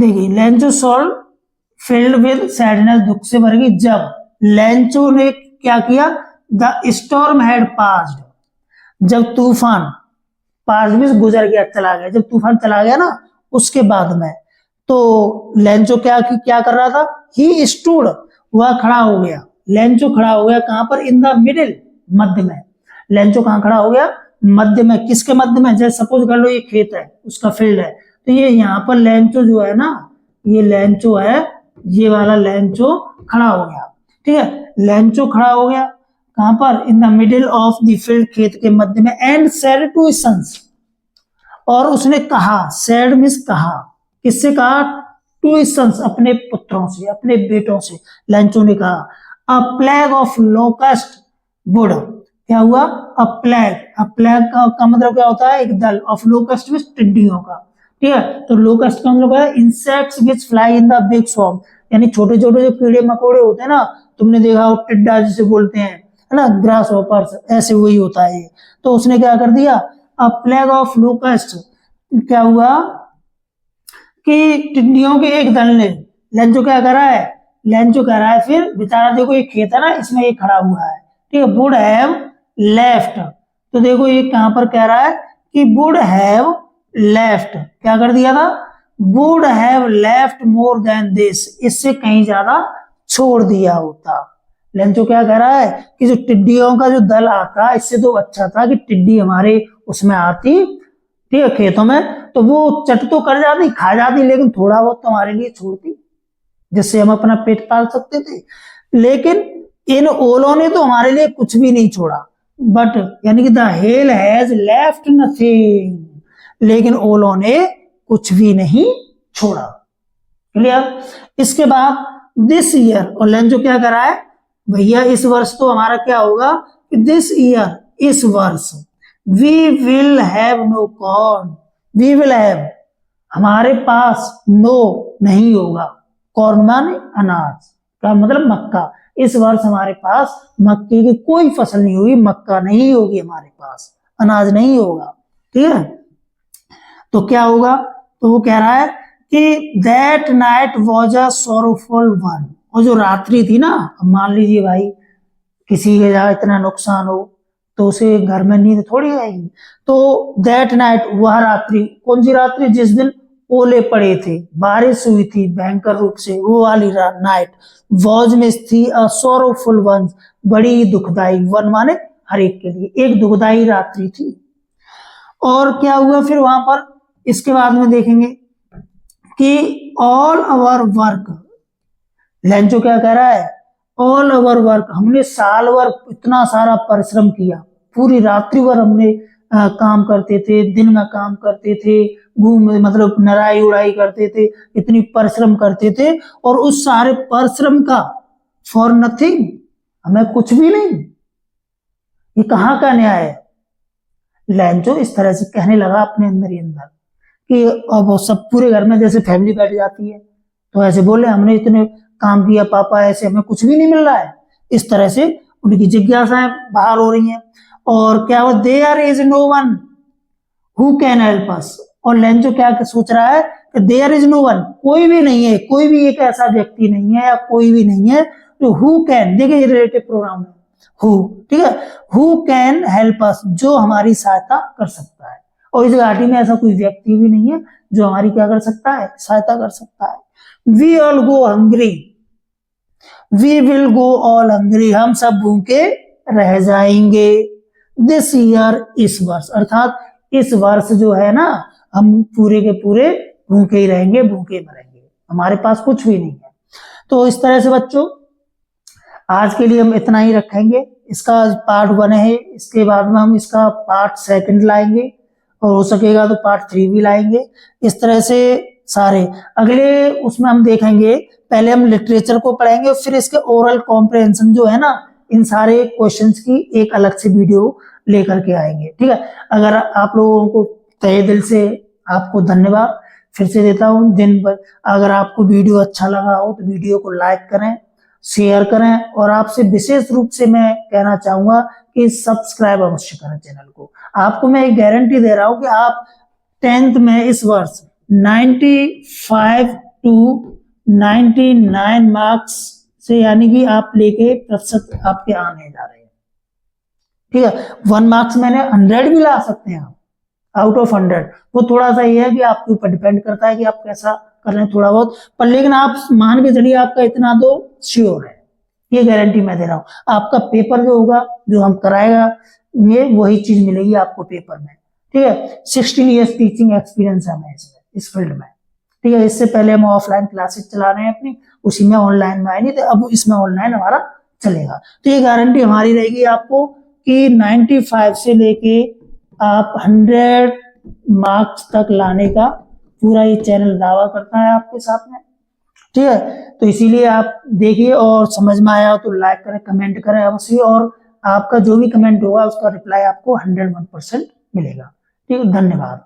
[SPEAKER 1] देखिए, Lencho soul filled with sadness, दुख से भर गई जब लेंचो ने क्या किया, द स्टॉर्म हैड पास्ड, जब तूफान पास में गुजर गया, चला गया, जब तूफान चला गया ना उसके बाद में, तो लेंचो क्या कर रहा था, ही स्टूड, वह खड़ा हो गया, लेंचो खड़ा हो गया कहां पर, इन द मिडिल, मध्य में, लेंचो कहां खड़ा हो गया, मध्य में, किसके मध्य में, जैसे सपोज कर लो ये खेत है, उसका फील्ड है, तो ये यहाँ पर लेंचो जो है ना, ये लेंचो है, ये वाला लेंचो खड़ा हो गया, ठीक है, लेंचो खड़ा हो गया कहां पर, in the middle of the field, खेत के मध्य में, एंड सेड टू सन्स, और उसने कहा, सेड मीन्स कहा, किससे कहा, टू सन्स, अपने पुत्रों से, अपने बेटों से, लेंचो ने कहा, अ प्लेग ऑफ लोकस्ट वुड, क्या हुआ, अ प्लेग का मतलब क्या होता है, एक दल, ऑफ लोकस्ट में टिड्डियों का, ठीक है, तो लोकस्ट का मतलब है insects which fly in the big swarm, यानी छोटे छोटे जो कीड़े मकोड़े होते हैं ना, तुमने देखा हो टिड्डा जिसे बोलते हैं, है ना, ग्रास हॉपर्स, ऐसे वही होता है ये, तो उसने क्या कर दिया, अ प्लेग ऑफ लोकस्ट, क्या हुआ कि टिड्डियों के एक दल ने, लेंचो क्या कर रहा है, लेंचो कह रहा है, फिर बेचारा देखो ये खेत है ना, इसमें ये खड़ा हुआ है, ठीक है, वुड हैव लेफ्ट, तो देखो ये कहां पर कह रहा है कि वुड हैव लेफ्ट, क्या कर दिया था, would have left more than this, इससे कहीं ज्यादा छोड़ दिया होता, लेंचो क्या कह रहा है कि जो टिड्डियों का जो दल आता, इससे तो अच्छा था कि टिड्डी हमारे उसमें आती, ठीक है, खेतों में, तो वो चट तो कर जाती, खा जाती, लेकिन थोड़ा बहुत तो हमारे लिए छोड़ती, जिससे हम अपना पेट पाल सकते थे, लेकिन इन ओलों ने तो हमारे लिए कुछ भी नहीं छोड़ा, बट यानी कि the hell has left nothing, लेकिन ओलों ने कुछ भी नहीं छोड़ा, क्लियर। इसके बाद दिस ईयर, और लेंचो क्या कर रहा है, भैया इस वर्ष तो हमारा क्या होगा, दिस ईयर, इस वर्ष, we will have no corn, we will have, हमारे पास नो नहीं होगा, कॉर्न माने अनाज, का मतलब मक्का, इस वर्ष हमारे पास मक्के की कोई फसल नहीं होगी, मक्का नहीं होगी हमारे पास, अनाज नहीं होगा, ठीक है, तो क्या होगा, तो वो कह रहा है कि that night was a sorrowful one, और जो रात्रि थी ना, मान लीजिए भाई किसी के जहाँ इतना नुकसान हो तो उसे घर में नींद थोड़ी आएगी, तो दैट नाइट, वह रात्रि, कौन सी रात्रि, जिस दिन ओले पड़े थे, बारिश हुई थी भयंकर रूप से, वो वाली नाइट, वॉज में थी अ सोरोफुल वन, बड़ी दुखदाई, वन माने हर एक के लिए, एक दुखदाई रात्रि थी। और क्या हुआ फिर वहां पर, इसके बाद में देखेंगे कि ऑल अवर वर्क, लेंचो क्या कह रहा है, ऑल अवर वर्क, हमने साल भर इतना सारा परिश्रम किया, पूरी रात्रि भर हमने काम करते थे, दिन में काम करते थे, घूम मतलब नराई उड़ाई करते थे, इतनी परिश्रम करते थे, और उस सारे परिश्रम का फॉर नथिंग, हमें कुछ भी नहीं, ये कहाँ का न्याय है। लेंचो इस तरह से कहने लगा अपने अंदर ही अंदर कि अब सब पूरे घर में जैसे फैमिली बैठ जाती है, तो ऐसे बोले हमने इतने काम किया पापा, ऐसे हमें कुछ भी नहीं मिल रहा है, इस तरह से उनकी जिज्ञासाएं बाहर हो रही हैं। और क्या हुआ, there is no one who can help us, और लेंचो क्या सोच रहा है कि देयर इज नो वन, कोई भी नहीं है, कोई भी एक ऐसा व्यक्ति नहीं है या कोई भी नहीं है जो हु कैन, देखिए रिलेटिव प्रोनाउन है हु, ठीक है, हु कैन हेल्प अस, जो हमारी सहायता कर सकता है, और इस घाटी में ऐसा कोई व्यक्ति भी नहीं है जो हमारी क्या कर सकता है, सहायता कर सकता है। We all go hungry, we will go all hungry, हम सब भूखे रह जाएंगे, दिस ईयर, इस वर्ष, अर्थात इस वर्ष जो है ना, हम पूरे के पूरे भूखे ही रहेंगे, भूखे मरेंगे, हमारे पास कुछ भी नहीं है। तो इस तरह से बच्चों आज के लिए हम इतना ही रखेंगे, इसका पार्ट 1 है, इसके बाद में हम इसका पार्ट 2 लाएंगे, और हो सकेगा तो पार्ट 3 भी लाएंगे, इस तरह से सारे अगले उसमें हम देखेंगे। पहले हम लिटरेचर को पढ़ेंगे, फिर इसके ओरल कॉम्प्रिहेंशन जो है ना, इन सारे क्वेश्चंस की एक अलग से वीडियो लेकर के आएंगे, ठीक है। अगर आप लोगों को तहे दिल से आपको धन्यवाद फिर से देता हूँ दिन भर। अगर आपको वीडियो अच्छा लगा हो तो वीडियो को लाइक करें, शेयर करें, और आपसे विशेष रूप से मैं कहना चाहूंगा कि सब्सक्राइब अवश्य करें चैनल को। आपको मैं एक गारंटी दे रहा हूं कि आप 10th में इस वर्ष 95 टू 99 मार्क्स से, यानी कि आप लेके प्रतिशत आपके आने जा रहे हैं। ठीक है, 1 मार्क्स मैंने 100 भी ला सकते हैं आप, आउट ऑफ 100। वो थोड़ा सा ये है कि आपके ऊपर डिपेंड करता है कि आप कैसा कर रहे हैं थोड़ा बहुत, पर लेकिन आप मान के चलिए आपका इतना तो श्योर है, ये गारंटी मैं दे रहा हूं। आपका पेपर जो होगा, जो हम कराएगा, ये वही चीज मिलेगी आपको पेपर में। ठीक है, 16 ईयर्स टीचिंग एक्सपीरियंस है हमें इसमें, इस फील्ड में। ठीक है, इससे पहले हम ऑफलाइन क्लासेस चला रहे हैं अपनी, उसी में ऑनलाइन में आए नहीं थे, अब इसमें ऑनलाइन हमारा चलेगा। तो ये गारंटी हमारी रहेगी आपको कि 95 से लेके आप 100 मार्क्स तक लाने का पूरा ये चैनल दावा करता है आपके साथ में। ठीक है, तो इसीलिए आप देखिए, और समझ में आया हो तो लाइक करें, कमेंट करें अवश्य, और आपका जो भी कमेंट होगा उसका रिप्लाई आपको 101% मिलेगा। ठीक है, धन्यवाद।